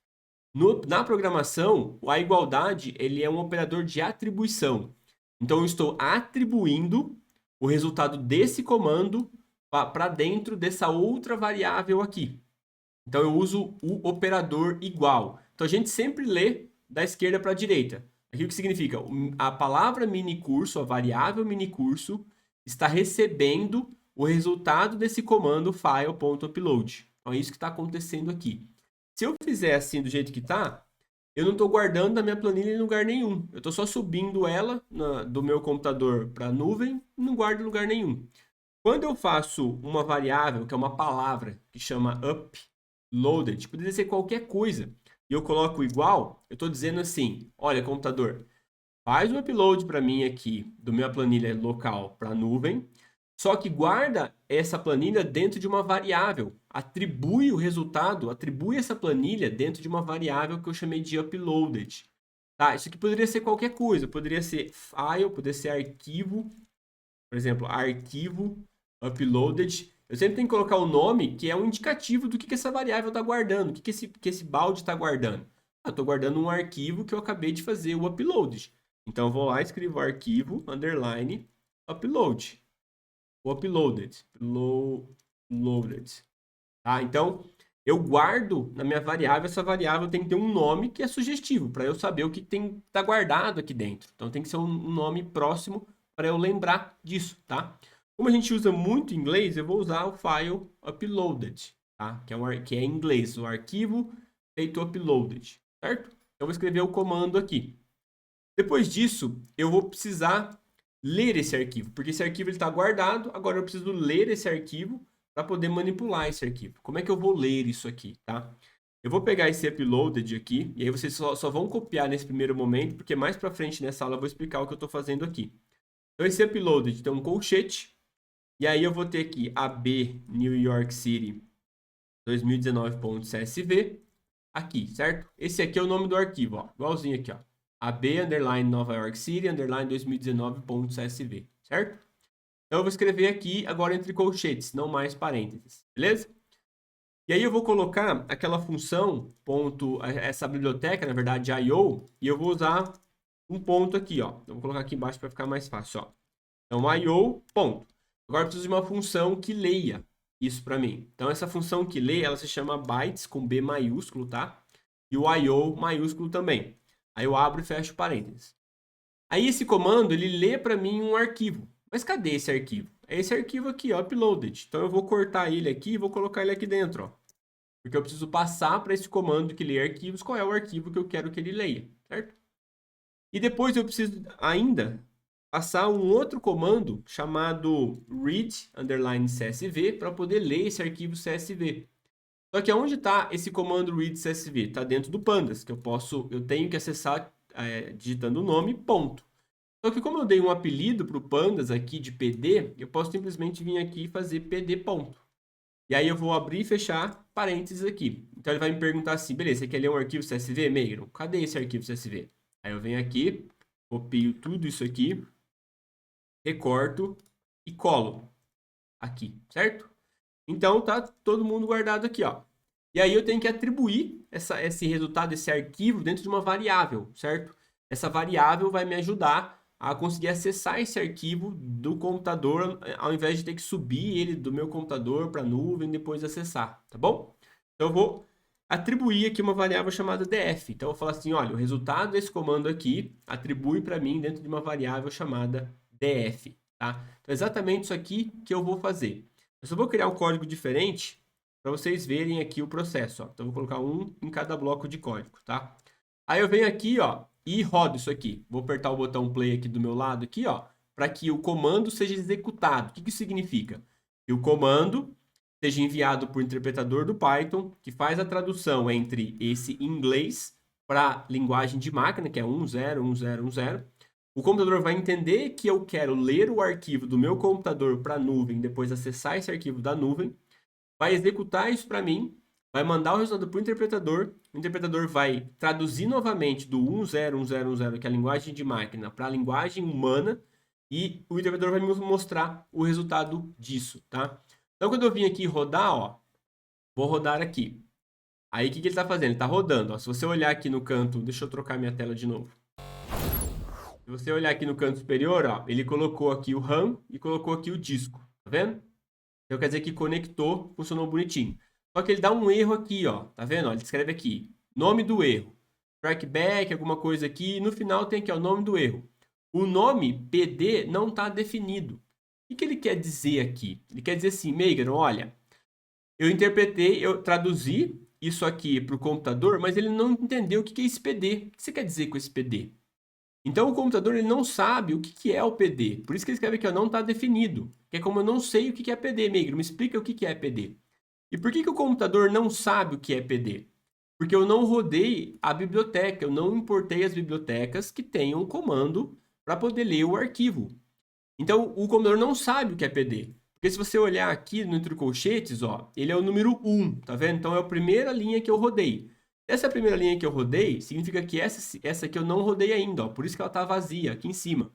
Na programação, a igualdade ele é um operador de atribuição. Então, eu estou atribuindo o resultado desse comando para dentro dessa outra variável aqui. Então, eu uso o operador igual. Então, a gente sempre lê da esquerda para a direita. Aqui o que significa? A palavra minicurso, a variável minicurso, está recebendo o resultado desse comando file.upload. Então, é isso que está acontecendo aqui. Se eu fizer assim do jeito que está, eu não estou guardando a minha planilha em lugar nenhum. Eu estou só subindo ela do meu computador para a nuvem e não guardo em lugar nenhum. Quando eu faço uma variável, que é uma palavra, que chama uploaded, poderia ser qualquer coisa, e eu coloco igual, eu estou dizendo assim, olha, computador, faz o upload para mim aqui do minha planilha local para a nuvem, só que guarda essa planilha dentro de uma variável. Atribui o resultado, atribui essa planilha dentro de uma variável que eu chamei de uploaded. Tá? Isso aqui poderia ser qualquer coisa. Poderia ser file, poderia ser arquivo. Por exemplo, arquivo uploaded. Eu sempre tenho que colocar o nome que é um indicativo do que essa variável está guardando. O que esse balde está guardando. Eu estou guardando um arquivo que eu acabei de fazer o upload. Então, eu vou lá e escrevo arquivo, underline, upload. O uploaded. Loaded. Tá? Então, eu guardo na minha variável, essa variável tem que ter um nome que é sugestivo, para eu saber o que tem tá guardado aqui dentro. Então tem que ser um nome próximo para eu lembrar disso, tá? Como a gente usa muito inglês, eu vou usar o file uploaded, tá? Que é em inglês, o arquivo feito uploaded, certo? Eu vou escrever o comando aqui. Depois disso, eu vou precisar ler esse arquivo, porque esse arquivo está guardado, agora eu preciso ler esse arquivo para poder manipular esse arquivo. Como é que eu vou ler isso aqui, tá? Eu vou pegar esse uploaded aqui, e aí vocês só vão copiar nesse primeiro momento, porque mais para frente nessa aula eu vou explicar o que eu estou fazendo aqui. Então esse uploaded tem um colchete, e aí eu vou ter aqui AB New York City 2019.csv, aqui, certo? Esse aqui é o nome do arquivo, ó, igualzinho aqui, ó. AB, underline Nova York City, underline 2019.csv, certo? Então eu vou escrever aqui agora entre colchetes, não mais parênteses, beleza? E aí eu vou colocar aquela função, ponto, essa biblioteca, na verdade, I/O, e eu vou usar um ponto aqui, ó. Eu vou colocar aqui embaixo para ficar mais fácil, ó. Então, I/O, ponto. Agora eu preciso de uma função que leia isso para mim. Então, essa função que lê, ela se chama bytes, com B maiúsculo, tá? E o I/O maiúsculo também. Aí eu abro e fecho parênteses. Aí esse comando, ele lê para mim um arquivo. Mas cadê esse arquivo? É esse arquivo aqui, ó, uploaded. Então eu vou cortar ele aqui e vou colocar ele aqui dentro, ó. Porque eu preciso passar para esse comando que lê arquivos qual é o arquivo que eu quero que ele leia, certo? E depois eu preciso ainda passar um outro comando chamado read_csv para poder ler esse arquivo CSV. Só que aonde está esse comando read CSV? Está dentro do pandas, que eu tenho que acessar digitando o nome, ponto. Só que como eu dei um apelido para o pandas aqui de PD, eu posso simplesmente vir aqui e fazer PD ponto. E aí eu vou abrir e fechar parênteses aqui. Então ele vai me perguntar assim, beleza, você quer ler um arquivo CSV, Meigron? Cadê esse arquivo CSV? Aí eu venho aqui, copio tudo isso aqui, recorto e colo aqui, certo? Então tá todo mundo guardado aqui, ó. E aí eu tenho que atribuir esse resultado, esse arquivo, dentro de uma variável, certo? Essa variável vai me ajudar a conseguir acessar esse arquivo do computador, ao invés de ter que subir ele do meu computador para a nuvem e depois acessar, tá bom? Então eu vou atribuir aqui uma variável chamada df. Então eu vou falar assim, olha, o resultado desse comando aqui atribui para mim dentro de uma variável chamada df, tá? Então é exatamente isso aqui que eu vou fazer. Eu só vou criar um código diferente para vocês verem aqui o processo, ó. Então, eu vou colocar um em cada bloco de código, tá? Aí eu venho aqui, ó, e rodo isso aqui. Vou apertar o botão play aqui do meu lado, aqui, ó, para que o comando seja executado. O que isso significa? Que o comando seja enviado por interpretador do Python, que faz a tradução entre esse inglês para linguagem de máquina, que é 101010. O computador vai entender que eu quero ler o arquivo do meu computador para a nuvem, depois acessar esse arquivo da nuvem, vai executar isso para mim, vai mandar o resultado para o interpretador vai traduzir novamente do 101010, que é a linguagem de máquina, para a linguagem humana, e o interpretador vai me mostrar o resultado disso, tá? Então, quando eu vim aqui rodar, ó, vou rodar aqui. Aí, o que ele está fazendo? Ele está rodando, ó. Se você olhar aqui no canto, deixa eu trocar minha tela de novo. Se você olhar aqui no canto superior, ó, ele colocou aqui o RAM e colocou aqui o disco, tá vendo? Então quer dizer que conectou, funcionou bonitinho. Só que ele dá um erro aqui, ó, tá vendo? Ó, ele escreve aqui, nome do erro, trackback, alguma coisa aqui, e no final tem aqui, ó, o nome do erro. O nome PD não está definido. O que ele quer dizer aqui? Ele quer dizer assim, Meigron, olha, eu traduzi isso aqui para o computador, mas ele não entendeu o que é esse PD. O que você quer dizer com esse PD? Então, o computador ele não sabe o que é o PD. Por isso que ele escreve aqui, ó, não está definido. Que é como eu não sei o que é PD, Meigro. Me explica o que é PD. E por que o computador não sabe o que é PD? Porque eu não rodei a biblioteca, eu não importei as bibliotecas que tenham um comando para poder ler o arquivo. Então, o computador não sabe o que é PD. Porque se você olhar aqui no entre colchetes, ó, ele é o número 1, tá vendo? Então, é a primeira linha que eu rodei. Essa primeira linha que eu rodei, significa que essa aqui eu não rodei ainda, ó, por isso que ela está vazia aqui em cima.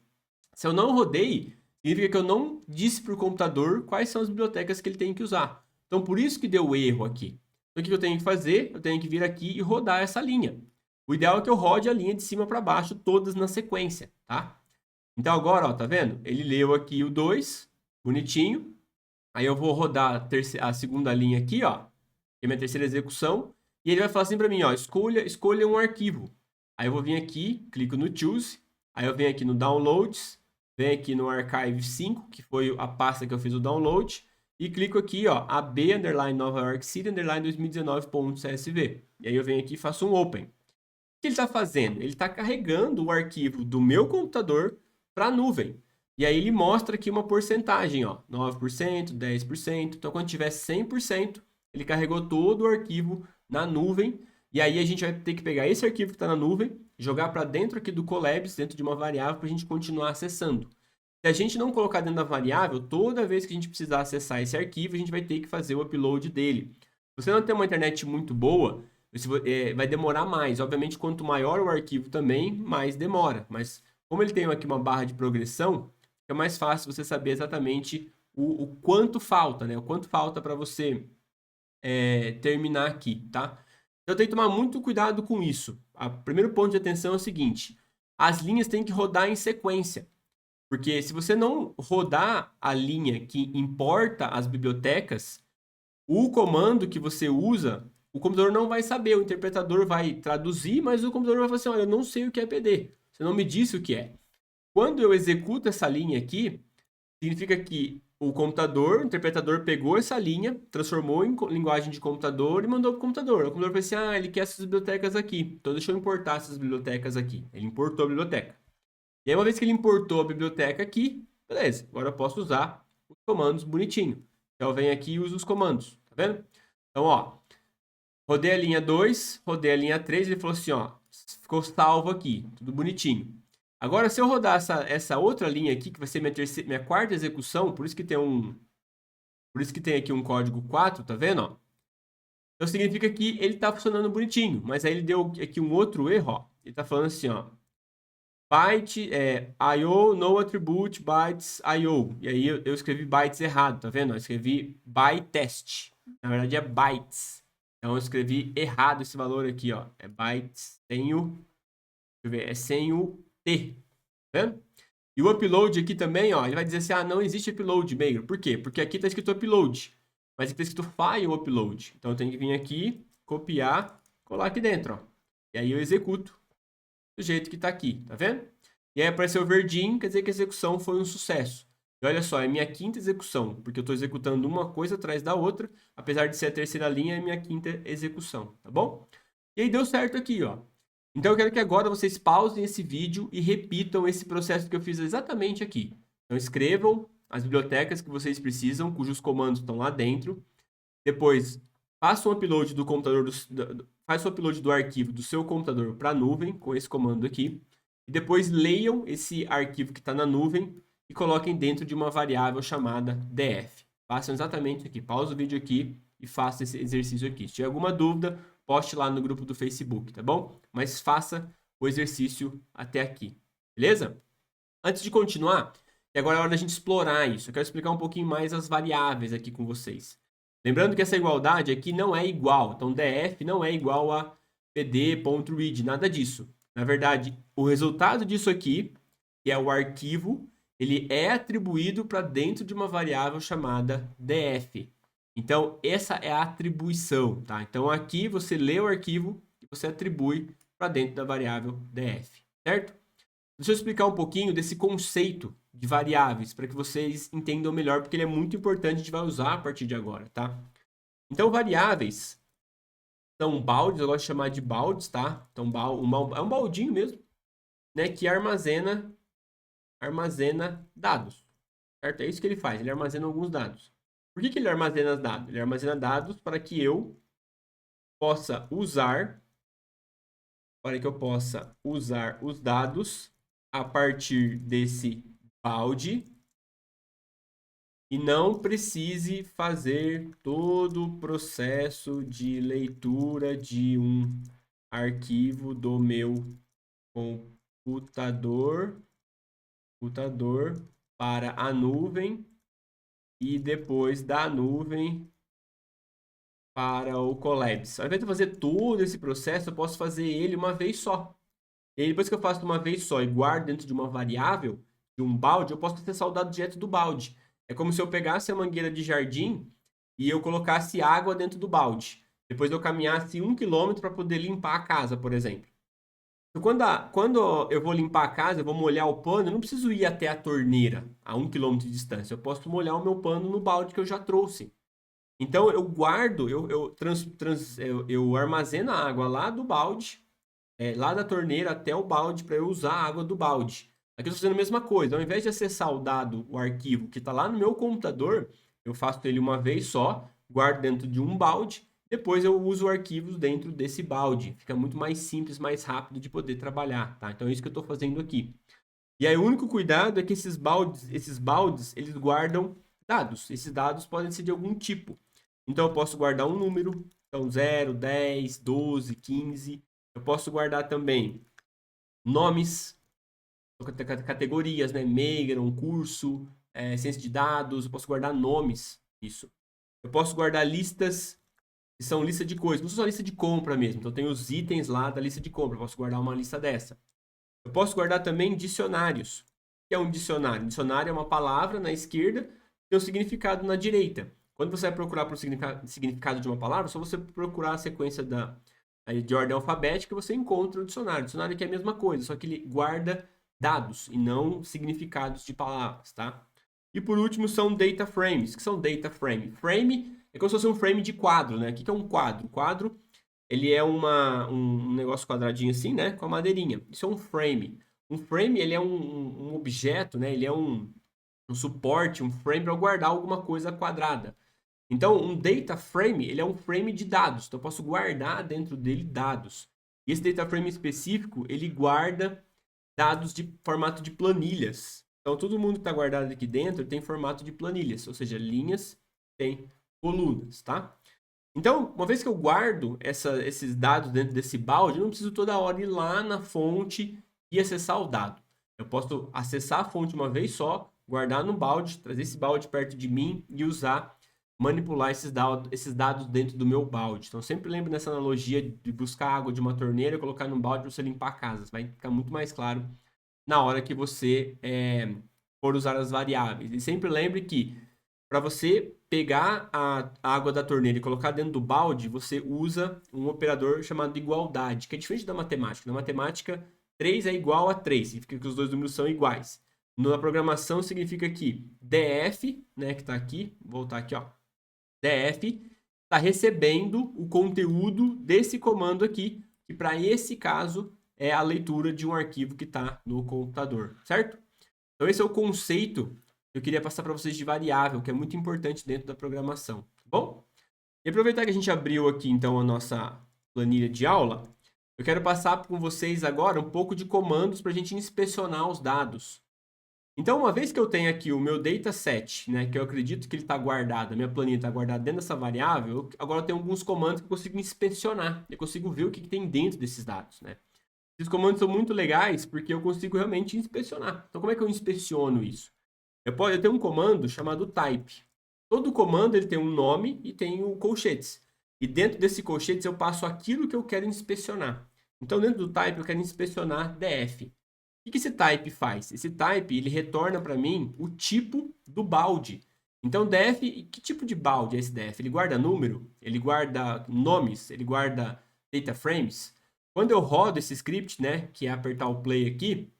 Se eu não rodei, significa que eu não disse para o computador quais são as bibliotecas que ele tem que usar. Então, por isso que deu erro aqui. Então, o que eu tenho que fazer? Eu tenho que vir aqui e rodar essa linha. O ideal é que eu rode a linha de cima para baixo, todas na sequência, tá? Então, agora, ó, tá vendo? Ele leu aqui o 2, bonitinho. Aí eu vou rodar a segunda linha aqui, ó. que é a minha terceira execução, e ele vai falar assim para mim, ó, escolha um arquivo. Aí eu vou vir aqui, clico no Choose, aí eu venho aqui no Downloads, venho aqui no Archive 5, que foi a pasta que eu fiz o download, e clico aqui, ó, AB, Nova York City, 2019.csv. E aí eu venho aqui e faço um Open. O que ele está fazendo? Ele está carregando o arquivo do meu computador para a nuvem. E aí ele mostra aqui uma porcentagem, ó, 9%, 10%. Então, quando tiver 100%, ele carregou todo o arquivo na nuvem. E aí a gente vai ter que pegar esse arquivo que está na nuvem, jogar para dentro aqui do Collabs, dentro de uma variável, para a gente continuar acessando. Se a gente não colocar dentro da variável, toda vez que a gente precisar acessar esse arquivo, a gente vai ter que fazer o upload dele. Se você não tem uma internet muito boa, vai demorar mais. Obviamente, quanto maior o arquivo também, mais demora. Mas como ele tem aqui uma barra de progressão, fica mais fácil você saber exatamente o quanto falta, né? O quanto falta para você terminar aqui, tá? Então tem que tomar muito cuidado com isso. O primeiro ponto de atenção é o seguinte: as linhas têm que rodar em sequência. Porque se você não rodar a linha que importa as bibliotecas, o comando que você usa, o computador não vai saber, o interpretador vai traduzir, mas o computador vai falar assim, olha, eu não sei o que é PD, você não me disse o que é. Quando eu executo essa linha aqui, significa que o computador, o interpretador pegou essa linha, transformou em linguagem de computador e mandou para o computador. O computador falou assim, ah, ele quer essas bibliotecas aqui, então deixa eu importar essas bibliotecas aqui. Ele importou a biblioteca. E aí, uma vez que ele importou a biblioteca aqui, beleza, agora eu posso usar os comandos bonitinho. Então, eu venho aqui e uso os comandos, tá vendo? Então, ó, rodei a linha 2, rodei a linha 3, ele falou assim, ó, ficou salvo aqui, tudo bonitinho. Agora, se eu rodar essa outra linha aqui, que vai ser minha quarta execução, por isso que tem aqui um código 4, tá vendo, ó? Então, significa que ele tá funcionando bonitinho, mas aí ele deu aqui um outro erro, ó. Ele tá falando assim, ó, byte, IO, no attribute, bytes, IO. E aí eu escrevi bytes errado, tá vendo? Eu escrevi bytest. Na verdade é bytes. Então eu escrevi errado esse valor aqui, ó. É bytes sem o... Deixa eu ver, é sem o T. Tá vendo? E o upload aqui também, ó, ele vai dizer assim, ah, não existe upload, Meigro. Por quê? Porque aqui tá escrito upload. Mas aqui tá escrito file upload. Então eu tenho que vir aqui, copiar, colar aqui dentro, ó. E aí eu executo do jeito que está aqui, tá vendo? E aí apareceu verdinho, quer dizer que a execução foi um sucesso. E olha só, é minha quinta execução, porque eu estou executando uma coisa atrás da outra, apesar de ser a terceira linha, é minha quinta execução, tá bom? E aí deu certo aqui, ó. Então eu quero que agora vocês pausem esse vídeo e repitam esse processo que eu fiz exatamente aqui. Então escrevam as bibliotecas que vocês precisam, cujos comandos estão lá dentro. Depois, façam um upload do computador faz o upload do arquivo do seu computador para a nuvem, com esse comando aqui. E depois leiam esse arquivo que está na nuvem e coloquem dentro de uma variável chamada df. Façam exatamente aqui. Pausa o vídeo aqui e faça esse exercício aqui. Se tiver alguma dúvida, poste lá no grupo do Facebook, tá bom? Mas faça o exercício até aqui, beleza? Antes de continuar, e agora é hora da gente explorar isso. Eu quero explicar um pouquinho mais as variáveis aqui com vocês. Lembrando que essa igualdade aqui não é igual. Então, df não é igual a pd.read, nada disso. Na verdade, o resultado disso aqui, que é o arquivo, ele é atribuído para dentro de uma variável chamada df. Então, essa é a atribuição, tá? Então, aqui você lê o arquivo e você atribui para dentro da variável df, certo? Deixa eu explicar um pouquinho desse conceito de variáveis, para que vocês entendam melhor, porque ele é muito importante, a gente vai usar a partir de agora, tá? Então, variáveis são baldes, eu gosto de chamar de baldes, tá? Então, é um baldinho mesmo, né, que armazena dados, certo? É isso que ele faz, ele armazena alguns dados. Por que ele armazena dados? Ele armazena dados para que eu possa usar, os dados a partir desse balde e não precise fazer todo o processo de leitura de um arquivo do meu computador para a nuvem e depois da nuvem para o Collabs. Ao invés de fazer todo esse processo, eu posso fazer ele uma vez só. E aí, depois que eu faço uma vez só e guardo dentro de uma variável, de um balde, eu posso acessar o dado direto do balde. É como se eu pegasse a mangueira de jardim e eu colocasse água dentro do balde. depois eu caminhasse 1 km para poder limpar a casa, por exemplo. Então, quando eu vou limpar a casa, eu vou molhar o pano, eu não preciso ir até a torneira, a 1 km de distância. Eu posso molhar o meu pano no balde que eu já trouxe. Então, eu guardo, eu armazeno a água lá do balde, lá da torneira até o balde, para eu usar a água do balde. Aqui eu estou fazendo a mesma coisa. Ao invés de acessar o arquivo que está lá no meu computador, eu faço ele uma vez só, guardo dentro de um balde, depois eu uso o arquivo dentro desse balde. Fica muito mais simples, mais rápido de poder trabalhar, tá? Então é isso que eu estou fazendo aqui. E aí o único cuidado é que esses baldes, eles guardam dados. Esses dados podem ser de algum tipo. Então eu posso guardar um número, então 0, 10, 12, 15. Eu posso guardar também nomes, categorias, né? Meigram, curso, ciência de dados. Eu posso guardar nomes, isso. Eu posso guardar listas, que são lista de coisas, não só lista de compra mesmo. Então tem os itens lá da lista de compra. Eu posso guardar uma lista dessa. Eu posso guardar também dicionários. O que é um dicionário? Dicionário é uma palavra na esquerda e tem um significado na direita. Quando você vai procurar por significado de uma palavra, é só você procurar a sequência de ordem alfabética, você encontra o dicionário. O dicionário aqui é a mesma coisa, só que ele guarda dados e não significados de palavras, tá? E por último são data frames. O que são data frame? Frame é como se fosse um frame de quadro, né? O que é um quadro? Quadro, ele é um negócio quadradinho assim, né? Com a madeirinha. Isso é um frame. Um frame, ele é um objeto, né? Ele é um suporte, um frame para guardar alguma coisa quadrada. Então, um data frame, ele é um frame de dados. Então, eu posso guardar dentro dele dados. E esse data frame específico, ele guarda dados de formato de planilhas. Então, todo mundo que está guardado aqui dentro tem formato de planilhas, ou seja, linhas tem colunas, tá? Então, uma vez que eu guardo esses dados dentro desse balde, eu não preciso toda hora ir lá na fonte e acessar o dado. Eu posso acessar a fonte uma vez só, guardar no balde, trazer esse balde perto de mim e usar, manipular esses dados dentro do meu balde. Então, sempre lembre nessa analogia de buscar água de uma torneira e colocar num balde para você limpar casas. Vai ficar muito mais claro na hora que você for usar as variáveis. E sempre lembre que para você pegar a água da torneira e colocar dentro do balde, você usa um operador chamado igualdade, que é diferente da matemática. Na matemática, 3 é igual a 3, significa que os dois números são iguais. Na programação, significa que DF, né, que está aqui, vou voltar aqui, ó, DF está recebendo o conteúdo desse comando aqui, que para esse caso é a leitura de um arquivo que está no computador, certo? Então esse é o conceito que eu queria passar para vocês de variável, que é muito importante dentro da programação, tá bom? E aproveitar que a gente abriu aqui então a nossa planilha de aula, eu quero passar com vocês agora um pouco de comandos para a gente inspecionar os dados. Então, uma vez que eu tenho aqui o meu dataset, né, que eu acredito que ele está guardado, a minha planilha está guardada dentro dessa variável, agora eu tenho alguns comandos que eu consigo inspecionar, eu consigo ver o que tem dentro desses dados, né? Esses comandos são muito legais porque eu consigo realmente inspecionar. Então, como é que eu inspeciono isso? Eu tenho um comando chamado type. Todo comando ele tem um nome e tem o colchetes. E dentro desse colchetes eu passo aquilo que eu quero inspecionar. Então, dentro do type eu quero inspecionar df. O que esse type faz? Esse type ele retorna para mim o tipo do balde. Então, def, que tipo de balde é esse def? Ele guarda número? Ele guarda nomes? Ele guarda data frames? Quando eu rodo esse script, né, que é apertar o play aqui,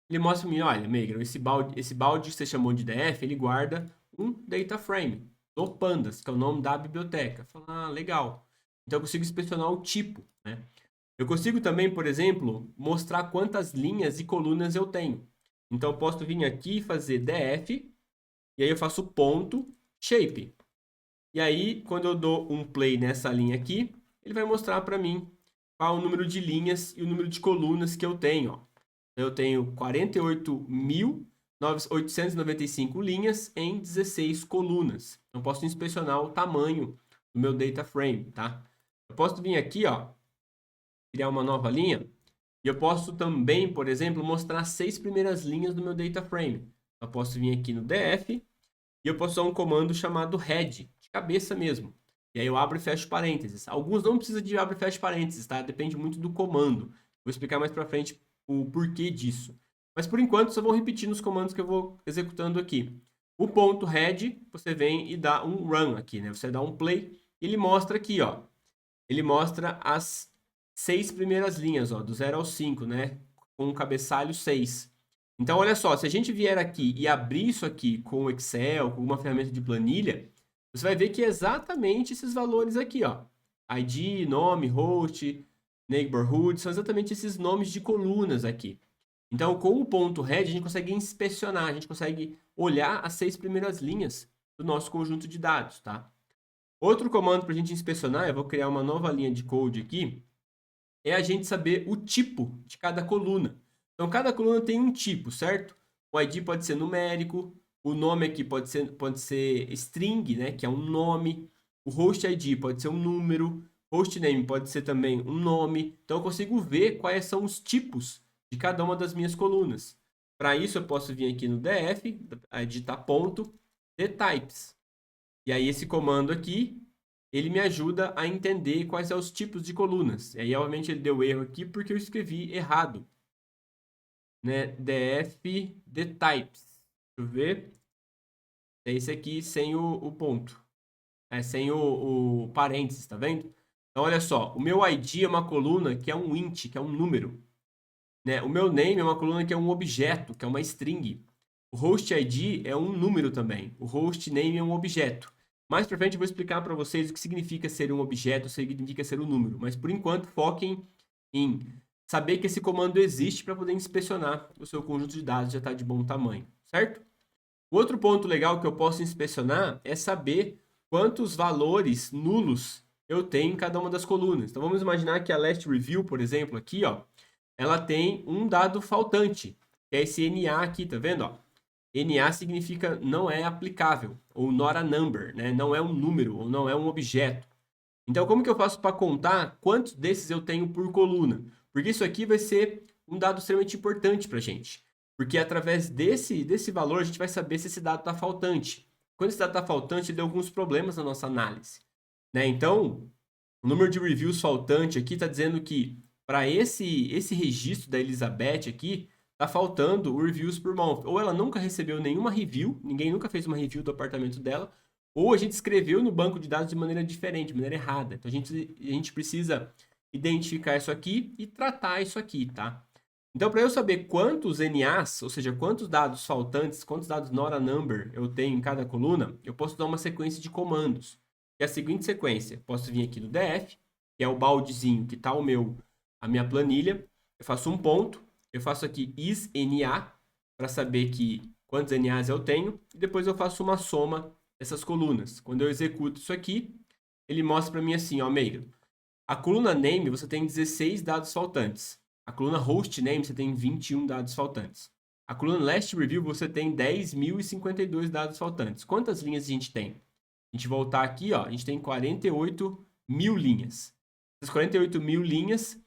ele mostra para mim, olha, Meigro, esse balde que você chamou de DF, ele guarda um data frame do Pandas, que é o nome da biblioteca. Fala, ah, legal. Então eu consigo inspecionar o tipo, né? Eu consigo também, por exemplo, mostrar quantas linhas e colunas eu tenho. Então eu posso vir aqui e fazer df, e aí eu faço ponto shape. E aí, quando eu dou um play nessa linha aqui, ele vai mostrar para mim qual o número de linhas e o número de colunas que eu tenho. Ó. Eu tenho 48.895 linhas em 16 colunas. Eu posso inspecionar o tamanho do meu data frame, tá? Eu posso vir aqui, ó, criar uma nova linha, e eu posso também, por exemplo, mostrar as 6 primeiras linhas do meu data frame. Eu posso vir aqui no df, e eu posso usar um comando chamado head, de cabeça mesmo. E aí eu abro e fecho parênteses. Alguns não precisam de abrir e fecho parênteses, tá? Depende muito do comando. Vou explicar mais pra frente o porquê disso. Mas por enquanto, só vou repetir nos comandos que eu vou executando aqui. O ponto head, você vem e dá um run aqui, né? Você dá um play e ele mostra aqui, ó. ele mostra as 6 primeiras linhas, ó, do 0 ao 5, né? Com o cabeçalho 6. Então, olha só, se a gente vier aqui e abrir isso aqui com o Excel, com uma ferramenta de planilha, você vai ver que é exatamente esses valores aqui, ó. ID, nome, host, neighborhood, são exatamente esses nomes de colunas aqui. Então, com o ponto head, a gente consegue inspecionar, a gente consegue olhar as 6 primeiras linhas do nosso conjunto de dados, tá? Outro comando para a gente inspecionar, eu vou criar uma nova linha de code aqui, é a gente saber o tipo de cada coluna. Então, cada coluna tem um tipo, certo? O ID pode ser numérico, o nome aqui pode ser string, né, que é um nome. O host ID pode ser um número. Hostname pode ser também um nome. Então, eu consigo ver quais são os tipos de cada uma das minhas colunas. Para isso, eu posso vir aqui no df, digitar ponto, dtypes. E aí, esse comando aqui, ele me ajuda a entender quais são os tipos de colunas. E aí, obviamente, ele deu erro aqui porque eu escrevi errado. Né? df dtypes. Deixa eu ver. É esse aqui sem o ponto. Sem o parênteses, tá vendo? Então, olha só. O meu ID é uma coluna que é um int, que é um número. Né? O meu name é uma coluna que é um objeto, que é uma string. O host ID é um número também. O host name é um objeto. Mais pra frente eu vou explicar para vocês o que significa ser um objeto, o que significa ser um número. Mas por enquanto foquem em saber que esse comando existe para poder inspecionar o seu conjunto de dados já está de bom tamanho, certo? O outro ponto legal que eu posso inspecionar é saber quantos valores nulos eu tenho em cada uma das colunas. Então vamos imaginar que a last review, por exemplo, aqui, ó, ela tem um dado faltante, que é esse NA aqui, tá vendo, ó? NA significa não é aplicável, ou not a number, né? Não é um número, ou não é um objeto. Então, como que eu faço para contar quantos desses eu tenho por coluna? Porque isso aqui vai ser um dado extremamente importante para a gente. Porque através desse valor a gente vai saber se esse dado está faltante. Quando esse dado está faltante, ele deu alguns problemas na nossa análise. Né? Então, o número de reviews faltante aqui está dizendo que para esse registro da Elizabeth aqui, está faltando o reviews por month. Ou ela nunca recebeu nenhuma review, ninguém nunca fez uma review do apartamento dela, ou a gente escreveu no banco de dados de maneira diferente, de maneira errada. Então a gente precisa identificar isso aqui e tratar isso aqui, tá? Então, para eu saber quantos NAs, ou seja, quantos dados faltantes, quantos dados not a number eu tenho em cada coluna, eu posso dar uma sequência de comandos. Que é a seguinte sequência: posso vir aqui no df, que é o baldezinho que está a minha planilha, eu faço um ponto, eu faço aqui isNA para saber quantos NAs eu tenho, e depois eu faço uma soma dessas colunas. Quando eu executo isso aqui, ele mostra para mim assim, ó, Megan, a coluna name você tem 16 dados faltantes. A coluna host name você tem 21 dados faltantes. A coluna last review você tem 10.052 dados faltantes. Quantas linhas a gente tem? A gente voltar aqui, ó, a gente tem 48 mil linhas. Essas 48 mil linhas,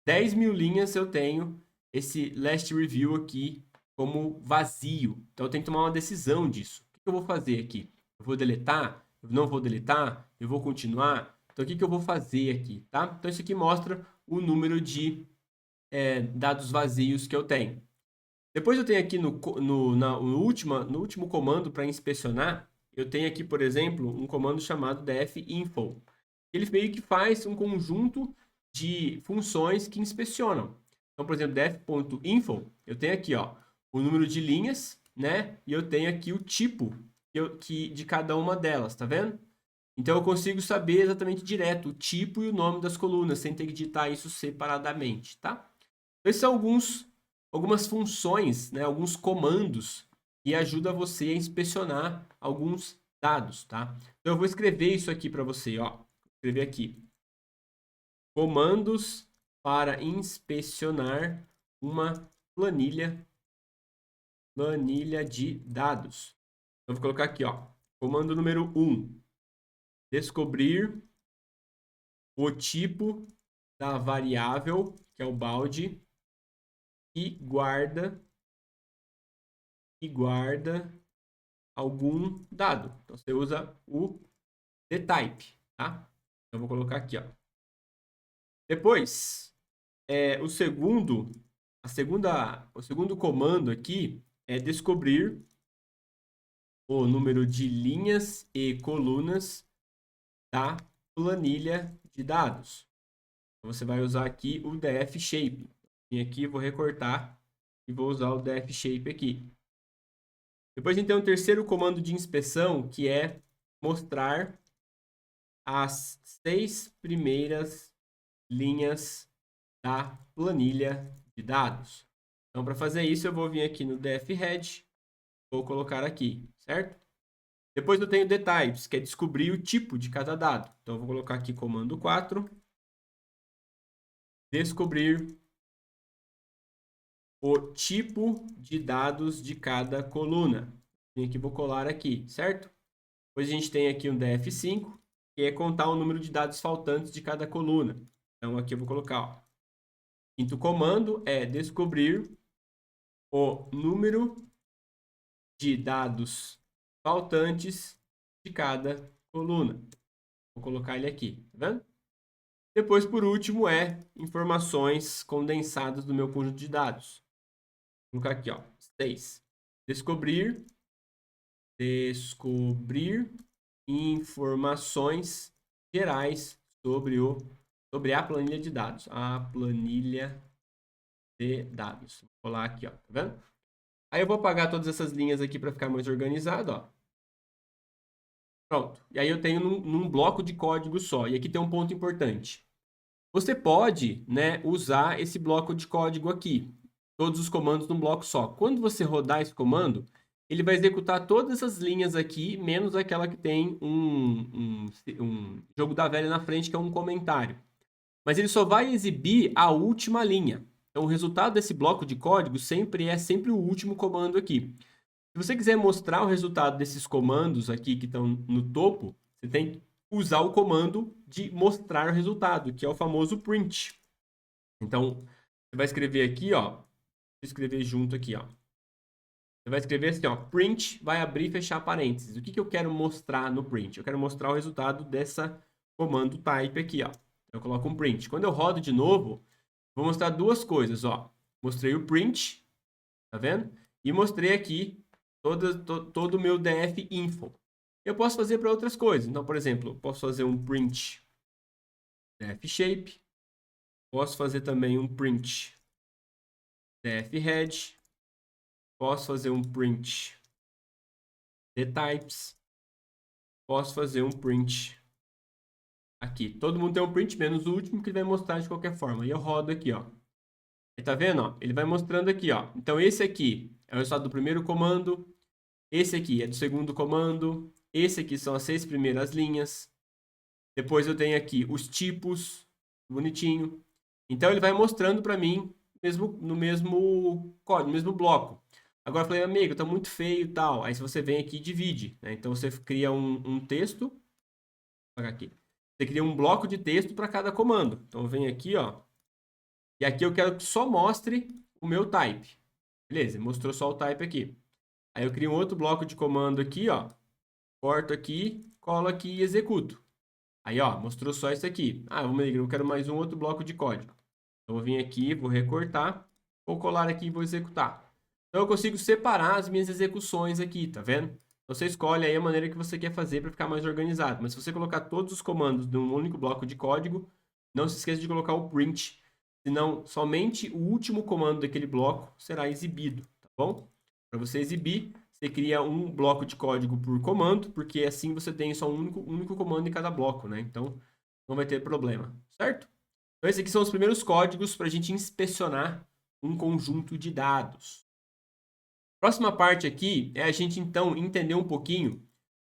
10 mil linhas eu tenho esse last review aqui como vazio. Então eu tenho que tomar uma decisão disso. O que eu vou fazer aqui? Eu vou deletar? Eu não vou deletar? Eu vou continuar? Então o que eu vou fazer aqui, tá? Então isso aqui mostra o número de dados vazios que eu tenho. Depois eu tenho aqui no último comando para inspecionar, eu tenho aqui, por exemplo, um comando chamado dfinfo. Ele meio que faz um conjunto de funções que inspecionam. Então, por exemplo, def.info, eu tenho aqui, ó, o número de linhas, né? E eu tenho aqui o tipo de cada uma delas, tá vendo? Então, eu consigo saber exatamente direto o tipo e o nome das colunas, sem ter que digitar isso separadamente, tá? Esses são algumas funções, né, alguns comandos que ajudam você a inspecionar alguns dados, tá? Então, eu vou escrever isso aqui para você, ó. Vou escrever aqui. Comandos para inspecionar uma planilha de dados. Eu vou colocar aqui, ó. Comando número 1. Descobrir o tipo da variável, que é o balde, e guarda algum dado. Então você usa o dtype, tá? Eu vou colocar aqui, ó. Depois, o segundo comando aqui é descobrir o número de linhas e colunas da planilha de dados. Então, você vai usar aqui o df shape. Vim aqui, vou recortar e vou usar o df shape aqui. Depois a gente tem um terceiro comando de inspeção, que é mostrar as 6 primeiras linhas da planilha de dados. Então, para fazer isso, eu vou vir aqui no df-head, vou colocar aqui, certo? Depois eu tenho dtypes, que é descobrir o tipo de cada dado. Então, eu vou colocar aqui comando 4, descobrir o tipo de dados de cada coluna. Vim aqui, vou colar aqui, certo? Depois a gente tem aqui um df5, que é contar o número de dados faltantes de cada coluna. Então, aqui eu vou colocar, ó. Quinto comando é descobrir o número de dados faltantes de cada coluna. Vou colocar ele aqui, tá vendo? Depois, por último, é informações condensadas do meu conjunto de dados. Vou colocar aqui, ó, 6. Descobrir informações gerais sobre a planilha de dados. A planilha de dados. Vou colar aqui, ó, tá vendo? Aí eu vou apagar todas essas linhas aqui para ficar mais organizado, ó. Pronto. E aí eu tenho num bloco de código só. E aqui tem um ponto importante. Você pode, né, usar esse bloco de código aqui. Todos os comandos num bloco só. Quando você rodar esse comando, ele vai executar todas as linhas aqui, menos aquela que tem um jogo da velha na frente, que é um comentário. Mas ele só vai exibir a última linha. Então, o resultado desse bloco de código sempre é o último comando aqui. Se você quiser mostrar o resultado desses comandos aqui que estão no topo, você tem que usar o comando de mostrar o resultado, que é o famoso print. Então, você vai escrever aqui, ó. Vou escrever junto aqui, ó. Você vai escrever assim, ó. Print, vai abrir e fechar parênteses. O que que eu quero mostrar no print? Eu quero mostrar o resultado dessa comando type aqui, ó. Eu coloco um print. Quando eu rodo de novo, vou mostrar duas coisas, ó. Mostrei o print, tá vendo? E mostrei aqui todo o meu df info. Eu posso fazer para outras coisas. Então, por exemplo, eu posso fazer um print df shape. Posso fazer também um print df head. Posso fazer um print dtypes. Posso fazer um print aqui. Todo mundo tem um print, menos o último, que ele vai mostrar de qualquer forma. E eu rodo aqui, ó. E tá vendo, ó? Ele vai mostrando aqui, ó. Então, esse aqui é o resultado do primeiro comando. Esse aqui é do segundo comando. Esse aqui são as 6 primeiras linhas. Depois eu tenho aqui os tipos, bonitinho. Então, ele vai mostrando para mim no mesmo código, no mesmo bloco. Agora eu falei, amigo, tá muito feio e tal. Aí, se você vem aqui e divide, né? Então, você cria um texto. Vou pegar aqui. Você cria um bloco de texto para cada comando. Então, eu venho aqui, ó. E aqui eu quero que só mostre o meu type. Beleza, mostrou só o type aqui. Aí eu crio um outro bloco de comando aqui, ó. Corto aqui, colo aqui e executo. Aí, ó, mostrou só isso aqui. Ah, eu quero mais um outro bloco de código. Então, eu vou vir aqui, vou recortar, vou colar aqui e vou executar. Então, eu consigo separar as minhas execuções aqui, tá vendo? Então, você escolhe aí a maneira que você quer fazer para ficar mais organizado. Mas se você colocar todos os comandos num único bloco de código, não se esqueça de colocar o print, senão somente o último comando daquele bloco será exibido, tá bom? Para você exibir, você cria um bloco de código por comando, porque assim você tem só um único comando em cada bloco, né? Então, não vai ter problema, certo? Então, esses aqui são os primeiros códigos para a gente inspecionar um conjunto de dados. Próxima parte aqui é a gente, então, entender um pouquinho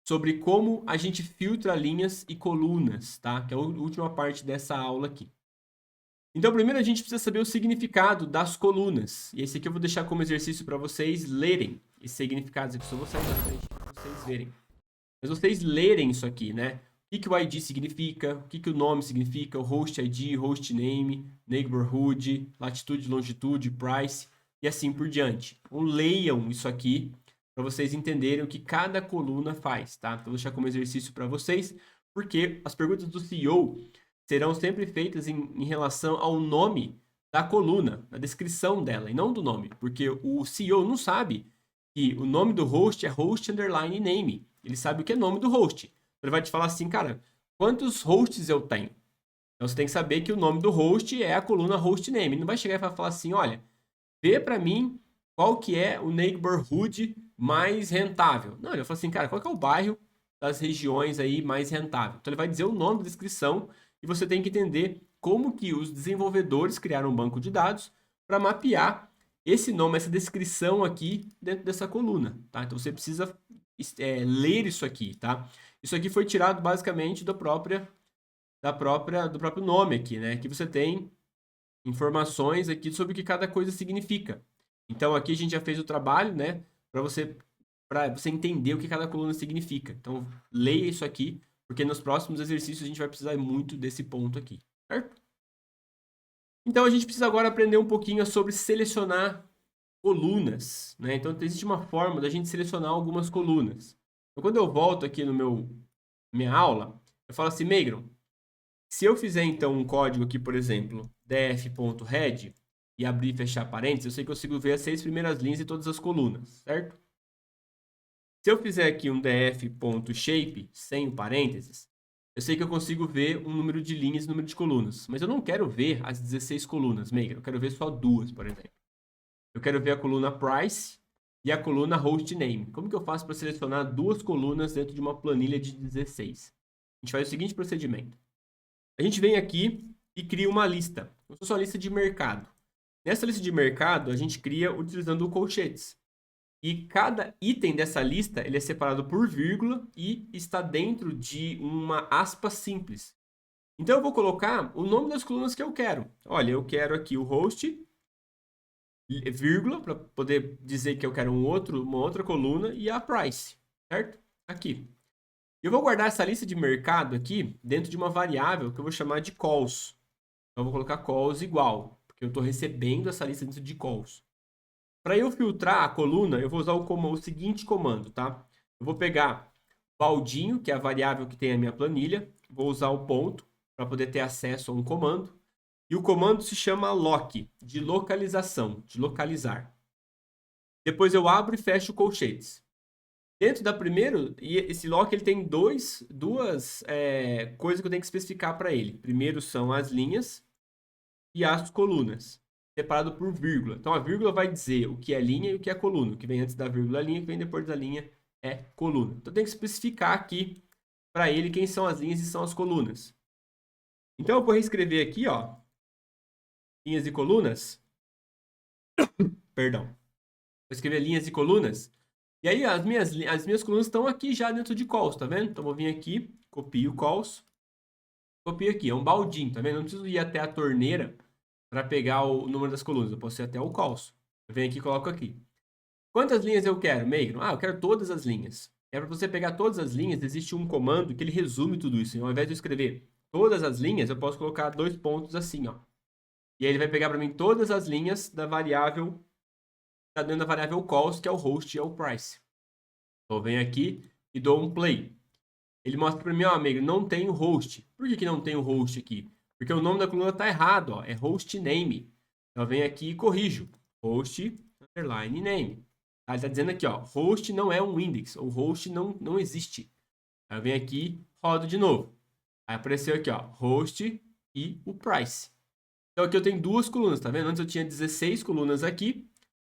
sobre como a gente filtra linhas e colunas, tá? Que é a última parte dessa aula aqui. Então, primeiro a gente precisa saber o significado das colunas. E esse aqui eu vou deixar como exercício para vocês lerem esses significados. Eu só vou sair da frente para vocês verem. Mas vocês lerem isso aqui, né? O que o ID significa, o que o nome significa, o host ID, host name, neighborhood, latitude, longitude, price e assim por diante. Então, leiam isso aqui para vocês entenderem o que cada coluna faz, tá? Então, vou deixar como exercício para vocês, porque as perguntas do CEO serão sempre feitas em relação ao nome da coluna, a descrição dela, e não do nome, porque o CEO não sabe que o nome do host é host underline name. Ele sabe o que é nome do host. Ele vai te falar assim, cara, quantos hosts eu tenho? Então, você tem que saber que o nome do host é a coluna hostname. Ele não vai chegar e vai falar assim, olha, vê para mim qual que é o neighborhood mais rentável. Não, ele vai falar assim, cara, qual que é o bairro das regiões aí mais rentável? Então, ele vai dizer o nome da descrição e você tem que entender como que os desenvolvedores criaram um banco de dados para mapear esse nome, essa descrição aqui dentro dessa coluna, tá? Então, você precisa ler isso aqui, tá? Isso aqui foi tirado basicamente do próprio nome aqui, né? Que você tem informações aqui sobre o que cada coisa significa. Então aqui a gente já fez o trabalho, né, para você entender o que cada coluna significa. Então leia isso aqui, porque nos próximos exercícios a gente vai precisar muito desse ponto aqui, certo? Então a gente precisa agora aprender um pouquinho sobre selecionar colunas, né? Então existe uma forma da gente selecionar algumas colunas. Então quando eu volto aqui no minha aula, eu falo assim, Meigron, se eu fizer então um código aqui, por exemplo, df.head e abrir e fechar parênteses, eu sei que eu consigo ver as 6 primeiras linhas e todas as colunas, certo? Se eu fizer aqui um df.shape sem o parênteses, eu sei que eu consigo ver um número de linhas e número de colunas, mas eu não quero ver as 16 colunas, Meigro, eu quero ver só duas, por exemplo. Eu quero ver a coluna price e a coluna hostname. Como que eu faço para selecionar duas colunas dentro de uma planilha de 16? A gente faz o seguinte procedimento. A gente vem aqui e cria uma lista, como se fosse uma lista de mercado. Nessa lista de mercado, a gente cria utilizando colchetes. E cada item dessa lista ele é separado por vírgula e está dentro de uma aspa simples. Então eu vou colocar o nome das colunas que eu quero. Olha, eu quero aqui o host, vírgula, para poder dizer que eu quero uma outra coluna, e a price, certo? Aqui. Eu vou guardar essa lista de mercado aqui dentro de uma variável que eu vou chamar de calls. Então, eu vou colocar calls igual, porque eu estou recebendo essa lista dentro de calls. Para eu filtrar a coluna, eu vou usar o seguinte comando, tá? Eu vou pegar baldinho, que é a variável que tem a minha planilha, vou usar o ponto para poder ter acesso a um comando, e o comando se chama lock, de localização, de localizar. Depois eu abro e fecho colchetes. Dentro da primeiro, e esse lock ele tem duas coisas que eu tenho que especificar para ele. Primeiro são as linhas e as colunas, separado por vírgula. Então a vírgula vai dizer o que é linha e o que é coluna. O que vem antes da vírgula é linha, o que vem depois da linha é coluna. Então eu tenho que especificar aqui para ele quem são as linhas e são as colunas. Então eu vou reescrever aqui, ó, linhas e colunas. Perdão. Vou escrever linhas e colunas. E aí as minhas colunas estão aqui já dentro de calls, tá vendo? Então eu vou vir aqui, copio calls, copio aqui, é um baldinho, tá vendo? Eu não preciso ir até a torneira para pegar o número das colunas, eu posso ir até o calls. Eu venho aqui e coloco aqui. Quantas linhas eu quero, Meigro? Eu quero todas as linhas. É para você pegar todas as linhas, existe um comando que ele resume tudo isso. Então, ao invés de eu escrever todas as linhas, eu posso colocar 2 pontos assim, ó. E aí ele vai pegar para mim todas as linhas da variável, tá dentro da variável calls, que é o host e é o price. Então eu venho aqui e dou um play. Ele mostra para mim, ó, amigo, não tem o host. Por que não tem o host aqui? Porque o nome da coluna está errado, ó, é host name. Então eu venho aqui e corrijo. Host underline name. Ele está dizendo aqui, ó, host não é um index, ou host não existe. Aí eu venho aqui, rodo de novo. Aí apareceu aqui, ó, host e o price. Então aqui eu tenho duas colunas, tá vendo? Antes eu tinha 16 colunas aqui,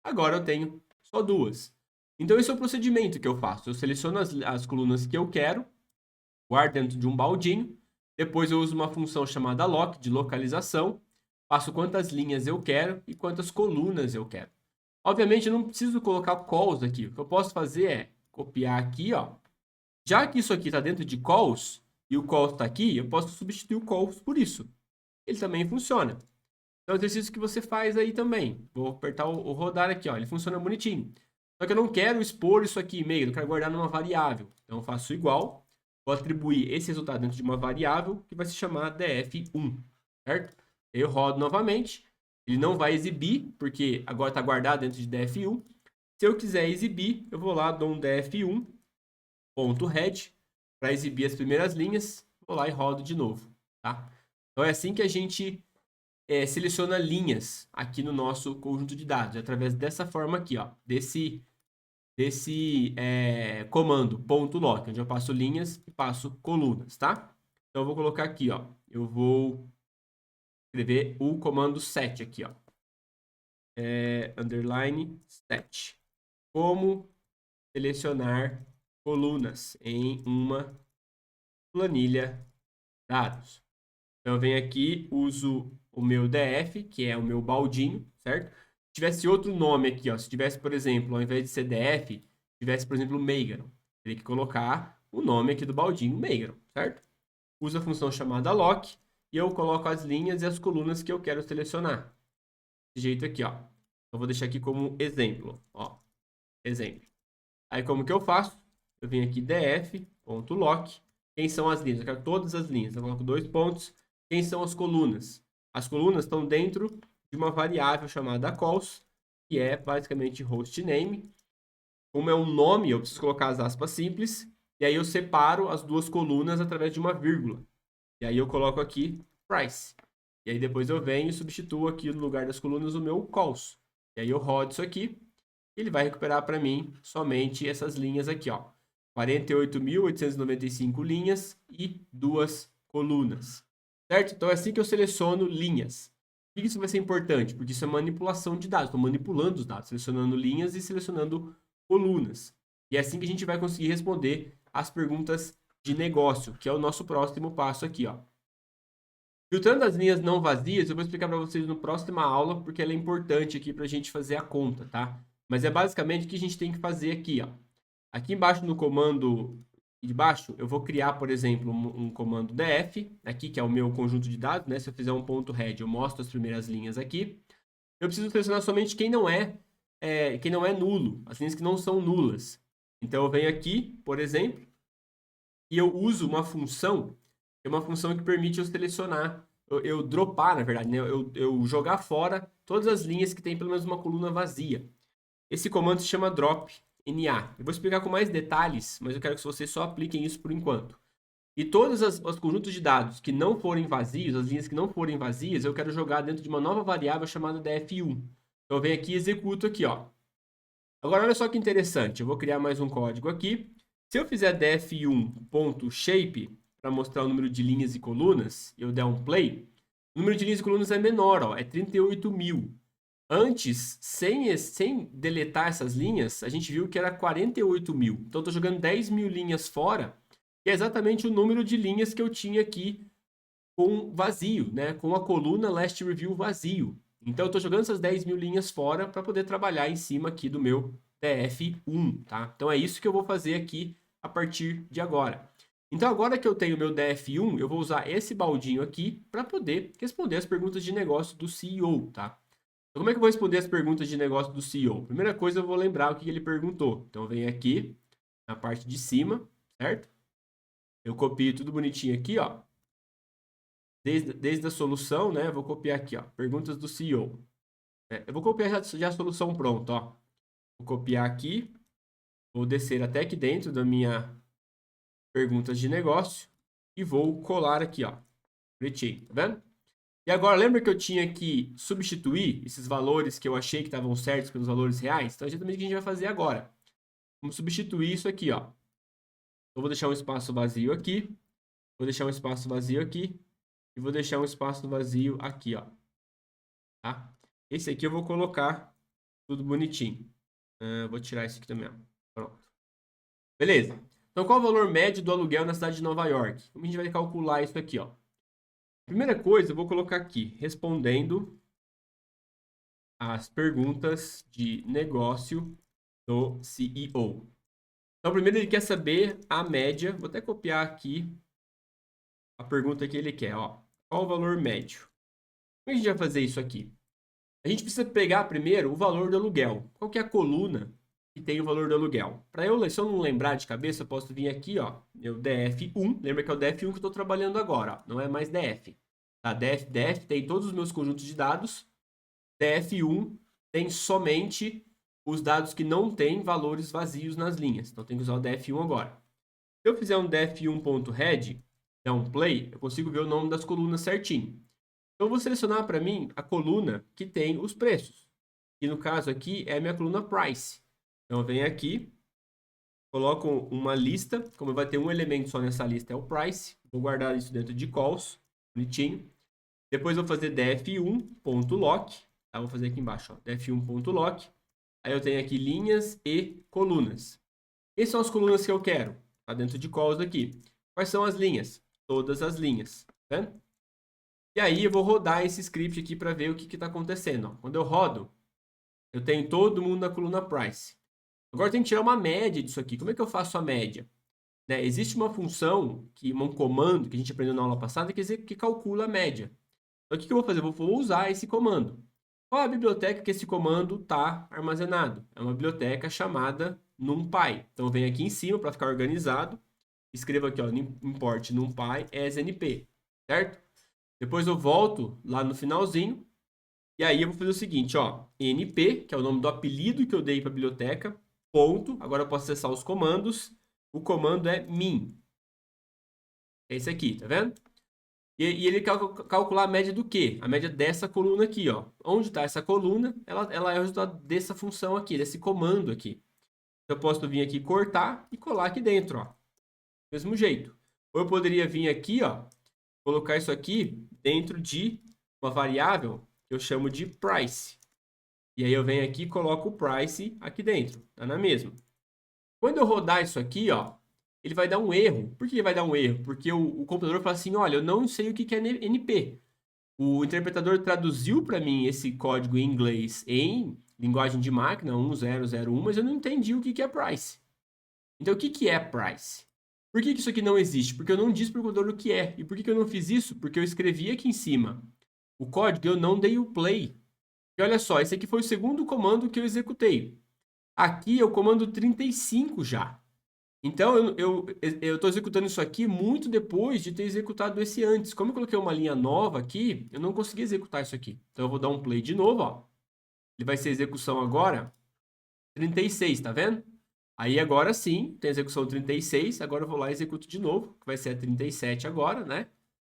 agora eu tenho só duas. Então esse é o procedimento que eu faço. Eu seleciono as colunas que eu quero, guardo dentro de um baldinho, depois eu uso uma função chamada lock, de localização, faço quantas linhas eu quero e quantas colunas eu quero. Obviamente eu não preciso colocar calls aqui, o que eu posso fazer é copiar aqui, ó. Já que isso aqui está dentro de calls, e o calls está aqui, eu posso substituir o calls por isso. Ele também funciona. Então, é um exercício que você faz aí também. Vou apertar o rodar aqui, ó. Ele funciona bonitinho. Só que eu não quero expor isso aqui em meio, eu quero guardar numa variável. Então, eu faço igual. Vou atribuir esse resultado dentro de uma variável que vai se chamar df1, certo? Eu rodo novamente. Ele não vai exibir, porque agora está guardado dentro de df1. Se eu quiser exibir, eu vou lá, dou um df1.head para exibir as primeiras linhas. Vou lá e rodo de novo, tá? Então, é assim que a gente seleciona linhas aqui no nosso conjunto de dados, através dessa forma aqui, ó, desse comando, .lock, onde eu passo linhas e passo colunas, tá? Então, eu vou colocar aqui, ó. Eu vou escrever o comando set aqui, ó. Underline set. Como selecionar colunas em uma planilha dados. Então, eu venho aqui, uso o meu DF, que é o meu baldinho, certo? Se tivesse outro nome aqui, ó, se tivesse, por exemplo, ao invés de ser DF, tivesse, por exemplo, Meigaro. Teria que colocar o nome aqui do baldinho, Meigaro, certo? Uso a função chamada lock e eu coloco as linhas e as colunas que eu quero selecionar. Desse jeito aqui, ó. Eu vou deixar aqui como exemplo, ó. Exemplo. Aí, como que eu faço? Eu venho aqui df.lock. Quem são as linhas? Eu quero todas as linhas. Eu coloco 2 pontos. Quem são as colunas? As colunas estão dentro de uma variável chamada calls, que é basicamente hostname. Como é um nome, eu preciso colocar as aspas simples. E aí eu separo as duas colunas através de uma vírgula. E aí eu coloco aqui price. E aí depois eu venho e substituo aqui no lugar das colunas o meu calls. E aí eu rodo isso aqui. Ele vai recuperar para mim somente essas linhas aqui, ó. 48.895 linhas e 2 colunas. Certo? Então é assim que eu seleciono linhas. Por que isso vai ser importante? Porque isso é manipulação de dados. Estou manipulando os dados, selecionando linhas e selecionando colunas. E é assim que a gente vai conseguir responder as perguntas de negócio, que é o nosso próximo passo aqui, ó. Filtrando as linhas não vazias, eu vou explicar para vocês no próxima aula, porque ela é importante aqui para a gente fazer a conta, tá? Mas é basicamente o que a gente tem que fazer aqui, ó. Aqui embaixo no comando de baixo, eu vou criar, por exemplo, um comando df, aqui que é o meu conjunto de dados, né? Se eu fizer um ponto head, eu mostro as primeiras linhas aqui. Eu preciso selecionar somente quem não é nulo, as linhas que não são nulas. Então eu venho aqui, por exemplo, e eu uso uma função, que é uma função que permite eu selecionar, eu dropar, na verdade, né? Eu jogar fora todas as linhas que tem pelo menos uma coluna vazia. Esse comando se chama drop NA. Eu vou explicar com mais detalhes, mas eu quero que vocês só apliquem isso por enquanto. E todos os conjuntos de dados que não forem vazios, as linhas que não forem vazias, eu quero jogar dentro de uma nova variável chamada df1. Então eu venho aqui e executo aqui, ó. Agora olha só que interessante, eu vou criar mais um código aqui. Se eu fizer df1.shape para mostrar o número de linhas e colunas, eu der um play, o número de linhas e colunas é menor, ó, é 38.000. Antes, sem deletar essas linhas, a gente viu que era 48.000. Então, estou jogando 10.000 linhas fora, que é exatamente o número de linhas que eu tinha aqui com vazio, né? Com a coluna Last Review vazio. Então, eu estou jogando essas 10.000 linhas fora para poder trabalhar em cima aqui do meu DF1, tá? Então, é isso que eu vou fazer aqui a partir de agora. Então, agora que eu tenho meu DF1, eu vou usar esse baldinho aqui para poder responder as perguntas de negócio do CEO, tá? Então, como é que eu vou responder as perguntas de negócio do CEO? Primeira coisa, eu vou lembrar o que ele perguntou. Então, eu venho aqui na parte de cima, certo? Eu copio tudo bonitinho aqui, ó. Desde a solução, né? Eu vou copiar aqui, ó. Perguntas do CEO. Eu vou copiar já a solução pronta, ó. Vou copiar aqui. Vou descer até aqui dentro da minha perguntas de negócio. E vou colar aqui, ó. Bonitinho, tá vendo? E agora, lembra que eu tinha que substituir esses valores que eu achei que estavam certos pelos valores reais? Então, é exatamente o que a gente vai fazer agora. Vamos substituir isso aqui, ó. Eu vou deixar um espaço vazio aqui. Vou deixar um espaço vazio aqui. E vou deixar um espaço vazio aqui, ó. Tá? Esse aqui eu vou colocar tudo bonitinho. Vou tirar esse aqui também, ó. Pronto. Beleza. Então, qual o valor médio do aluguel na cidade de Nova York? Como a gente vai calcular isso aqui, ó? Primeira coisa, eu vou colocar aqui, respondendo as perguntas de negócio do CEO. Então, primeiro ele quer saber a média. Vou até copiar aqui a pergunta que ele quer, ó. Qual o valor médio? Como a gente vai fazer isso aqui? A gente precisa pegar primeiro o valor do aluguel. Qual que é a coluna que tem o valor do aluguel? Se eu não lembrar de cabeça, eu posso vir aqui, ó, meu DF1. Lembra que é o DF1 que eu estou trabalhando agora, ó. Não é mais DF. Tá? DF tem todos os meus conjuntos de dados. DF1 tem somente os dados que não têm valores vazios nas linhas. Então, tem que usar o DF1 agora. Se eu fizer um df1.head, dar um play, eu consigo ver o nome das colunas certinho. Então, eu vou selecionar para mim a coluna que tem os preços. E no caso aqui é a minha coluna price. Então, eu venho aqui, coloco uma lista, como vai ter um elemento só nessa lista, é o price. Vou guardar isso dentro de calls, bonitinho. Depois vou fazer df1.lock, tá? Vou fazer aqui embaixo, ó, df1.lock. Aí eu tenho aqui linhas e colunas. Essas são as colunas que eu quero, tá dentro de calls aqui. Quais são as linhas? Todas as linhas, tá vendo? E aí eu vou rodar esse script aqui para ver o que está acontecendo. Ó. Quando eu rodo, eu tenho todo mundo na coluna price. Agora eu tenho que tirar uma média disso aqui. Como é que eu faço a média? Né? Existe uma função, um comando que a gente aprendeu na aula passada, que calcula a média. Então o que eu vou fazer? Eu vou usar esse comando. Qual é a biblioteca que esse comando está armazenado? É uma biblioteca chamada NumPy. Então eu venho aqui em cima para ficar organizado. Escrevo aqui, ó, import NumPy as np, certo? Depois eu volto lá no finalzinho. E aí eu vou fazer o seguinte, ó, np, que é o nome do apelido que eu dei para a biblioteca, ponto. Agora eu posso acessar os comandos. O comando é min. É esse aqui, tá vendo? E ele calcular a média do quê? A média dessa coluna aqui, ó. Onde está essa coluna? Ela é o resultado dessa função aqui, desse comando aqui. Eu posso vir aqui cortar e colar aqui dentro, ó. Mesmo jeito. Ou eu poderia vir aqui, ó, colocar isso aqui dentro de uma variável que eu chamo de price. E aí eu venho aqui e coloco o price aqui dentro, tá na mesma. Quando eu rodar isso aqui, ó, ele vai dar um erro. Por que ele vai dar um erro? Porque o computador fala assim, olha, eu não sei o que é NP. O interpretador traduziu para mim esse código em inglês em linguagem de máquina, 1001, mas eu não entendi o que é price. Então, o que é price? Por que isso aqui não existe? Porque eu não disse para o computador o que é. E por que eu não fiz isso? Porque eu escrevi aqui em cima o código e eu não dei o play. E olha só, esse aqui foi o segundo comando que eu executei. Aqui é o comando 35 já. Então, eu estou executando isso aqui muito depois de ter executado esse antes. Como eu coloquei uma linha nova aqui, eu não consegui executar isso aqui. Então, eu vou dar um play de novo, ó. Ele vai ser execução agora 36, tá vendo? Aí, agora sim, tem a execução 36. Agora eu vou lá e executo de novo, que vai ser a 37 agora, né?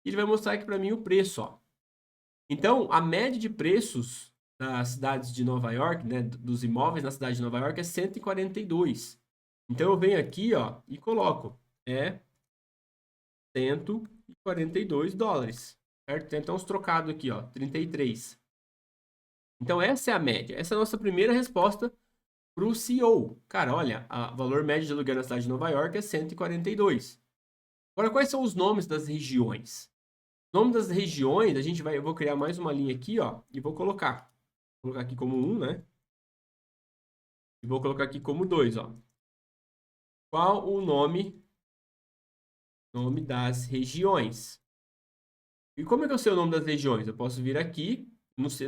E ele vai mostrar aqui para mim o preço, ó. Então, a média de preços das cidades de Nova York, né, dos imóveis na cidade de Nova York é 142. Então, eu venho aqui, ó, e coloco, é 142 dólares, certo? Tem até uns trocados aqui, ó, 33. Então, essa é a média. Essa é a nossa primeira resposta para o CEO. Cara, olha, o valor médio de aluguel na cidade de Nova York é 142. Agora, quais são os nomes das regiões? O nome das regiões, eu vou criar mais uma linha aqui, ó, e vou colocar. Vou colocar aqui como 1, né? E vou colocar aqui como 2, ó. Qual o nome das regiões? E como é que eu sei o nome das regiões? Eu posso vir aqui,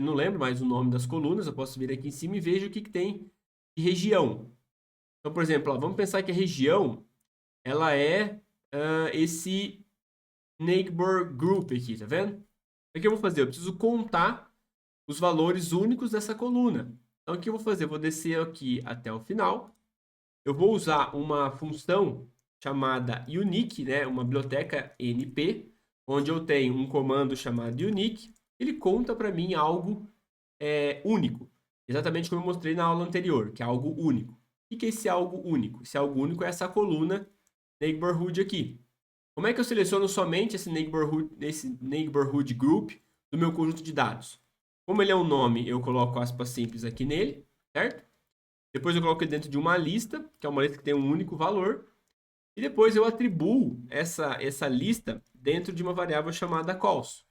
não lembro mais o nome das colunas, eu posso vir aqui em cima e vejo o que tem de região. Então, por exemplo, ó, vamos pensar que a região, ela é esse neighbor group aqui, tá vendo? O que eu vou fazer? Eu preciso contar os valores únicos dessa coluna. Então, o que eu vou fazer? Eu vou descer aqui até o final. Eu vou usar uma função chamada unique, né? Uma biblioteca NP, onde eu tenho um comando chamado unique. Ele conta para mim algo único, exatamente como eu mostrei na aula anterior, que é algo único. O que é esse algo único? Esse algo único é essa coluna neighborhood aqui. Como é que eu seleciono somente esse neighborhood group do meu conjunto de dados? Como ele é um nome, eu coloco aspas simples aqui nele, certo? Depois eu coloco ele dentro de uma lista, que é uma lista que tem um único valor. E depois eu atribuo essa lista dentro de uma variável chamada calls.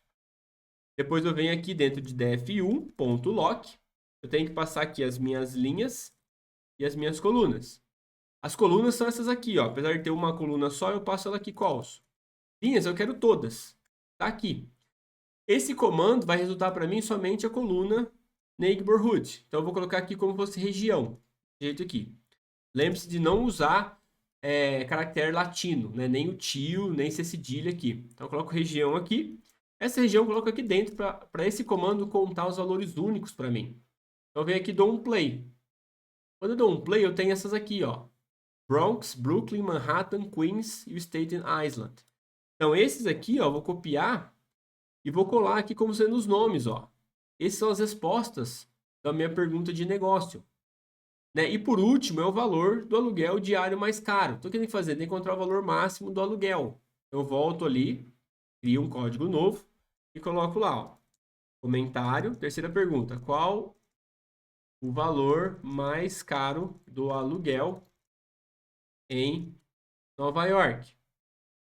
Depois eu venho aqui dentro de df1.lock. Eu tenho que passar aqui as minhas linhas e as minhas colunas. As colunas são essas aqui, ó. Apesar de ter uma coluna só, eu passo ela aqui calls. Linhas eu quero todas. Tá aqui. Esse comando vai resultar para mim somente a coluna neighborhood. Então eu vou colocar aqui como fosse região. Jeito aqui. Lembre-se de não usar caractere latino, né? Nem o tio, nem ser cedilha aqui. Então eu coloco região aqui. Essa região eu coloco aqui dentro para esse comando contar os valores únicos para mim. Então eu venho aqui e dou um play. Quando eu dou um play, eu tenho essas aqui, ó. Bronx, Brooklyn, Manhattan, Queens e o Staten Island. Então esses aqui, ó, eu vou copiar e vou colar aqui como sendo os nomes, ó. Essas são as respostas da minha pergunta de negócio. né? E por último é o valor do aluguel diário mais caro. Então o que eu tenho que fazer? Tem que encontrar o valor máximo do aluguel. Eu volto ali, crio um código novo e coloco lá, ó, comentário, terceira pergunta, qual o valor mais caro do aluguel em Nova York?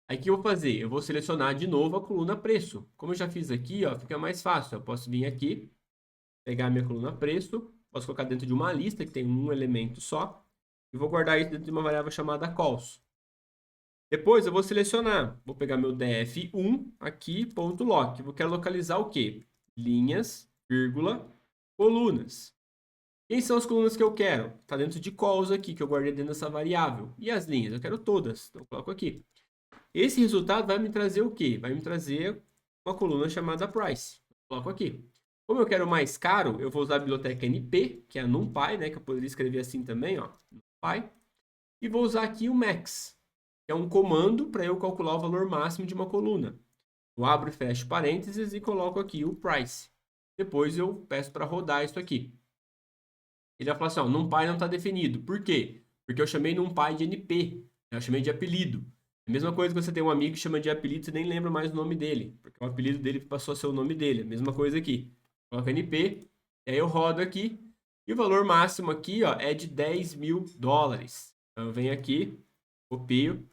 Aí o que eu vou fazer? Eu vou selecionar de novo a coluna preço. Como eu já fiz aqui, ó, fica mais fácil. Eu posso vir aqui, pegar a minha coluna preço, posso colocar dentro de uma lista que tem um elemento só, e vou guardar isso dentro de uma variável chamada calls. Depois eu vou selecionar, vou pegar meu df1 aqui, ponto lock. Eu quero localizar o quê? Linhas, vírgula, colunas. Quem são as colunas que eu quero? Está dentro de calls aqui, que eu guardei dentro dessa variável. E as linhas? Eu quero todas, então eu coloco aqui. Esse resultado vai me trazer o quê? Vai me trazer uma coluna chamada price. Eu coloco aqui. Como eu quero mais caro, eu vou usar a biblioteca NP, que é a NumPy, né? Que eu poderia escrever assim também, ó. NumPy. E vou usar aqui o max, que é um comando para eu calcular o valor máximo de uma coluna. Eu abro e fecho parênteses e coloco aqui o price. Depois eu peço para rodar isso aqui. Ele vai falar assim, ó, NumPy não está definido. Por quê? Porque eu chamei NumPy de NP. Eu chamei de apelido. É a mesma coisa que você tem um amigo que chama de apelido, você nem lembra mais o nome dele. Porque o apelido dele passou a ser o nome dele. A mesma coisa aqui. Coloca NP, e aí eu rodo aqui. E o valor máximo aqui, ó, é de $10.000. Então eu venho aqui, copio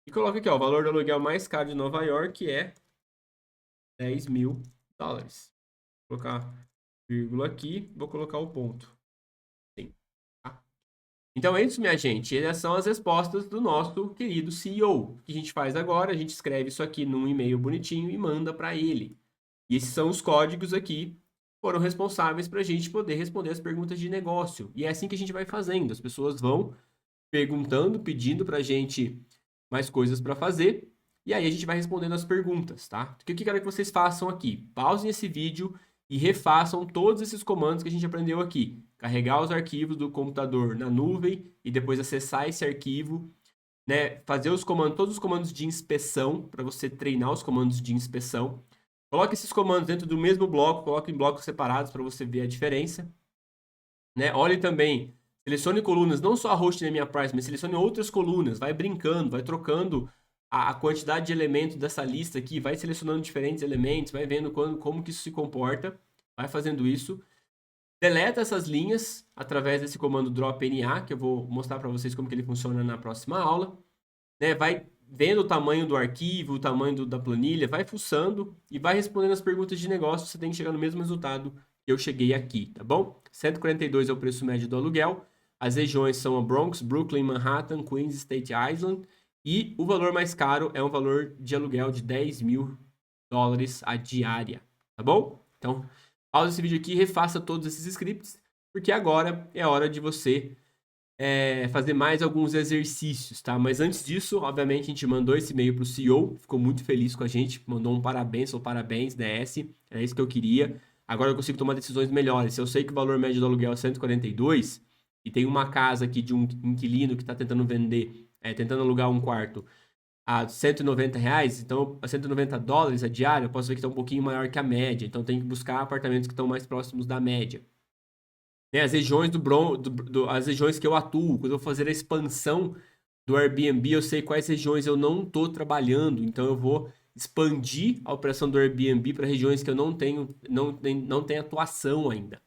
e coloco aqui, ó, o valor do aluguel mais caro de Nova York é $10.000. Vou colocar vírgula aqui, vou colocar o ponto. Sim. Tá? Então é isso, minha gente. Essas são as respostas do nosso querido CEO. O que a gente faz agora? A gente escreve isso aqui num e-mail bonitinho e manda para ele. E esses são os códigos aqui que foram responsáveis para a gente poder responder as perguntas de negócio. E é assim que a gente vai fazendo. As pessoas vão perguntando, pedindo para a gente mais coisas para fazer. E aí a gente vai respondendo as perguntas, tá? O que eu quero que vocês façam aqui? Pausem esse vídeo e refaçam todos esses comandos que a gente aprendeu aqui. Carregar os arquivos do computador na nuvem e depois acessar esse arquivo, né? Fazer os comandos, todos os comandos de inspeção, para você treinar os comandos de inspeção. Coloque esses comandos dentro do mesmo bloco, coloque em blocos separados para você ver a diferença, né? Olhe também, selecione colunas, não só a host na minha price, mas selecione outras colunas, vai brincando, vai trocando a quantidade de elementos dessa lista aqui, vai selecionando diferentes elementos, vai vendo como que isso se comporta, vai fazendo isso. Deleta essas linhas através desse comando dropNA, que eu vou mostrar para vocês como que ele funciona na próxima aula, né? Vai vendo o tamanho do arquivo, o tamanho da planilha, vai fuçando e vai respondendo as perguntas de negócio, você tem que chegar no mesmo resultado que eu cheguei aqui, tá bom? 142 é o preço médio do aluguel, as regiões são a Bronx, Brooklyn, Manhattan, Queens, Staten Island, e o valor mais caro é um valor de aluguel de $10.000 a diária, tá bom? Então, pausa esse vídeo aqui e refaça todos esses scripts, porque agora é hora de você fazer mais alguns exercícios, tá? Mas antes disso, obviamente, a gente mandou esse e-mail para o CEO, ficou muito feliz com a gente, mandou um parabéns, ou parabéns, DS, é isso que eu queria. Agora eu consigo tomar decisões melhores. Se eu sei que o valor médio do aluguel é 142 e tem uma casa aqui de um inquilino que está tentando vender, tentando alugar um quarto a R$ 190, então a $190 a diária, eu posso ver que está um pouquinho maior que a média, então tem que buscar apartamentos que estão mais próximos da média. Né, as regiões as regiões que eu atuo, quando eu vou fazer a expansão do Airbnb, eu sei quais regiões eu não estou trabalhando, então eu vou expandir a operação do Airbnb para regiões que eu não tenho atuação ainda.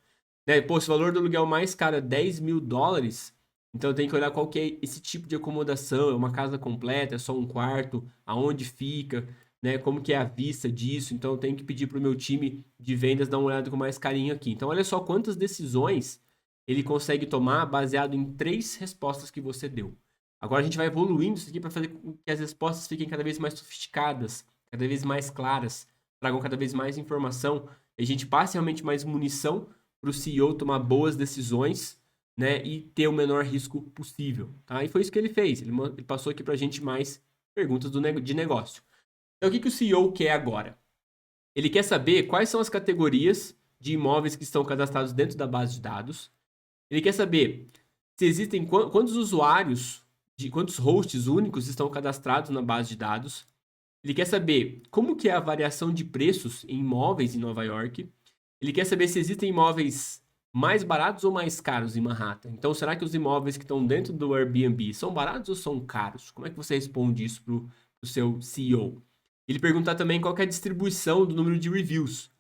Né? Pô, se o valor do aluguel mais caro é $10.000, então eu tenho que olhar qual que é esse tipo de acomodação, é uma casa completa, é só um quarto, aonde fica, né? Como que é a vista disso, então eu tenho que pedir para o meu time de vendas dar uma olhada com mais carinho aqui. Então olha só quantas decisões ele consegue tomar baseado em 3 respostas que você deu. Agora a gente vai evoluindo isso aqui para fazer com que as respostas fiquem cada vez mais sofisticadas, cada vez mais claras, tragam cada vez mais informação, e a gente passe realmente mais munição para o CEO tomar boas decisões, né, e ter o menor risco possível, tá? E foi isso que ele fez. Ele passou aqui para a gente mais perguntas de negócio. Então, o que o CEO quer agora? Ele quer saber quais são as categorias de imóveis que estão cadastrados dentro da base de dados. Ele quer saber se existem quantos usuários, quantos hosts únicos estão cadastrados na base de dados. Ele quer saber como que é a variação de preços em imóveis em Nova York. Ele quer saber se existem imóveis mais baratos ou mais caros em Manhattan? Então, será que os imóveis que estão dentro do Airbnb são baratos ou são caros? Como é que você responde isso para o seu CEO? Ele pergunta também qual que é a distribuição do número de reviews.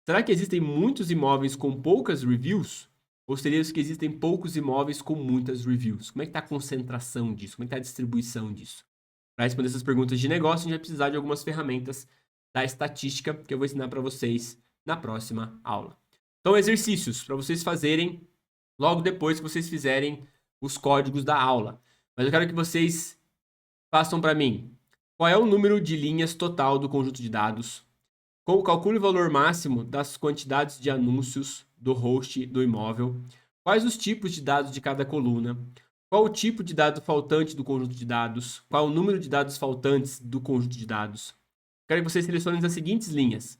Será que existem muitos imóveis com poucas reviews? Ou seria que existem poucos imóveis com muitas reviews? Como é que está a concentração disso? Como é que está a distribuição disso? Para responder essas perguntas de negócio, a gente vai precisar de algumas ferramentas da estatística que eu vou ensinar para vocês na próxima aula. Então, exercícios para vocês fazerem logo depois que vocês fizerem os códigos da aula. Mas eu quero que vocês façam para mim. Qual é o número de linhas total do conjunto de dados? Calcule o valor máximo das quantidades de anúncios do host do imóvel. Quais os tipos de dados de cada coluna? Qual o tipo de dado faltante do conjunto de dados? Qual o número de dados faltantes do conjunto de dados? Quero que vocês selecionem as seguintes linhas.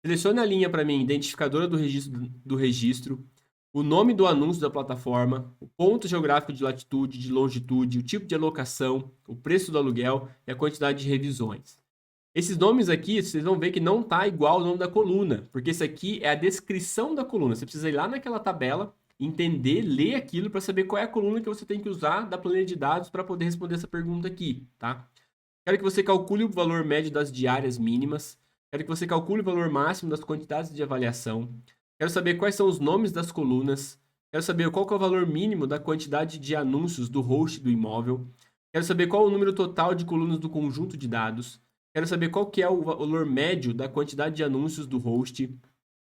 Selecione a linha para mim, identificadora do registro, o nome do anúncio da plataforma, o ponto geográfico de latitude, de longitude, o tipo de alocação, o preço do aluguel e a quantidade de revisões. Esses nomes aqui, vocês vão ver que não está igual ao nome da coluna, porque isso aqui é a descrição da coluna. Você precisa ir lá naquela tabela, entender, ler aquilo para saber qual é a coluna que você tem que usar da planilha de dados para poder responder essa pergunta aqui, tá? Quero que você calcule o valor médio das diárias mínimas. Quero que você calcule o valor máximo das quantidades de avaliação. Quero saber quais são os nomes das colunas. Quero saber qual que é o valor mínimo da quantidade de anúncios do host do imóvel. Quero saber qual é o número total de colunas do conjunto de dados. Quero saber qual que é o valor médio da quantidade de anúncios do host.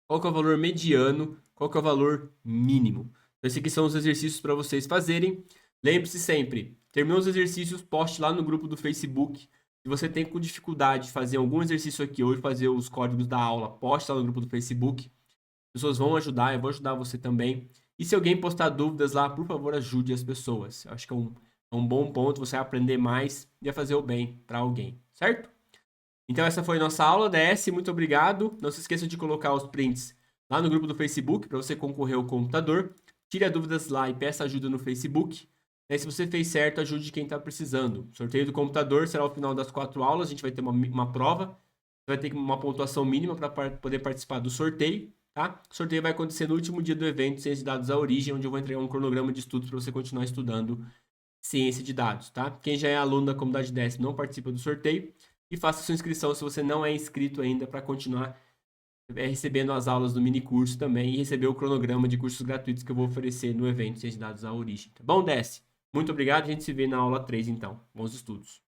Qual que é o valor mediano, qual que é o valor mínimo. Então, esses aqui são os exercícios para vocês fazerem. Lembre-se sempre, terminou os exercícios, poste lá no grupo do Facebook. Se você tem com dificuldade de fazer algum exercício aqui ou de fazer os códigos da aula, poste lá no grupo do Facebook. As pessoas vão ajudar, eu vou ajudar você também. E se alguém postar dúvidas lá, por favor, ajude as pessoas. Eu acho que é um bom ponto, você vai aprender mais e vai fazer o bem para alguém, certo? Então essa foi a nossa aula DS, muito obrigado. Não se esqueça de colocar os prints lá no grupo do Facebook para você concorrer ao computador. Tire as dúvidas lá e peça ajuda no Facebook. E se você fez certo, ajude quem está precisando. O sorteio do computador será ao final das 4 aulas, a gente vai ter uma prova. Você vai ter uma pontuação mínima para poder participar do sorteio, tá? O sorteio vai acontecer no último dia do evento, Ciência de Dados à Origem, onde eu vou entregar um cronograma de estudos para você continuar estudando Ciência de Dados, tá? Quem já é aluno da comunidade DS não participa do sorteio. E faça sua inscrição se você não é inscrito ainda para continuar recebendo as aulas do mini curso também e receber o cronograma de cursos gratuitos que eu vou oferecer no evento Ciência de Dados à Origem. Tá bom, DS? Muito obrigado, a gente se vê na aula 3 então. Bons estudos.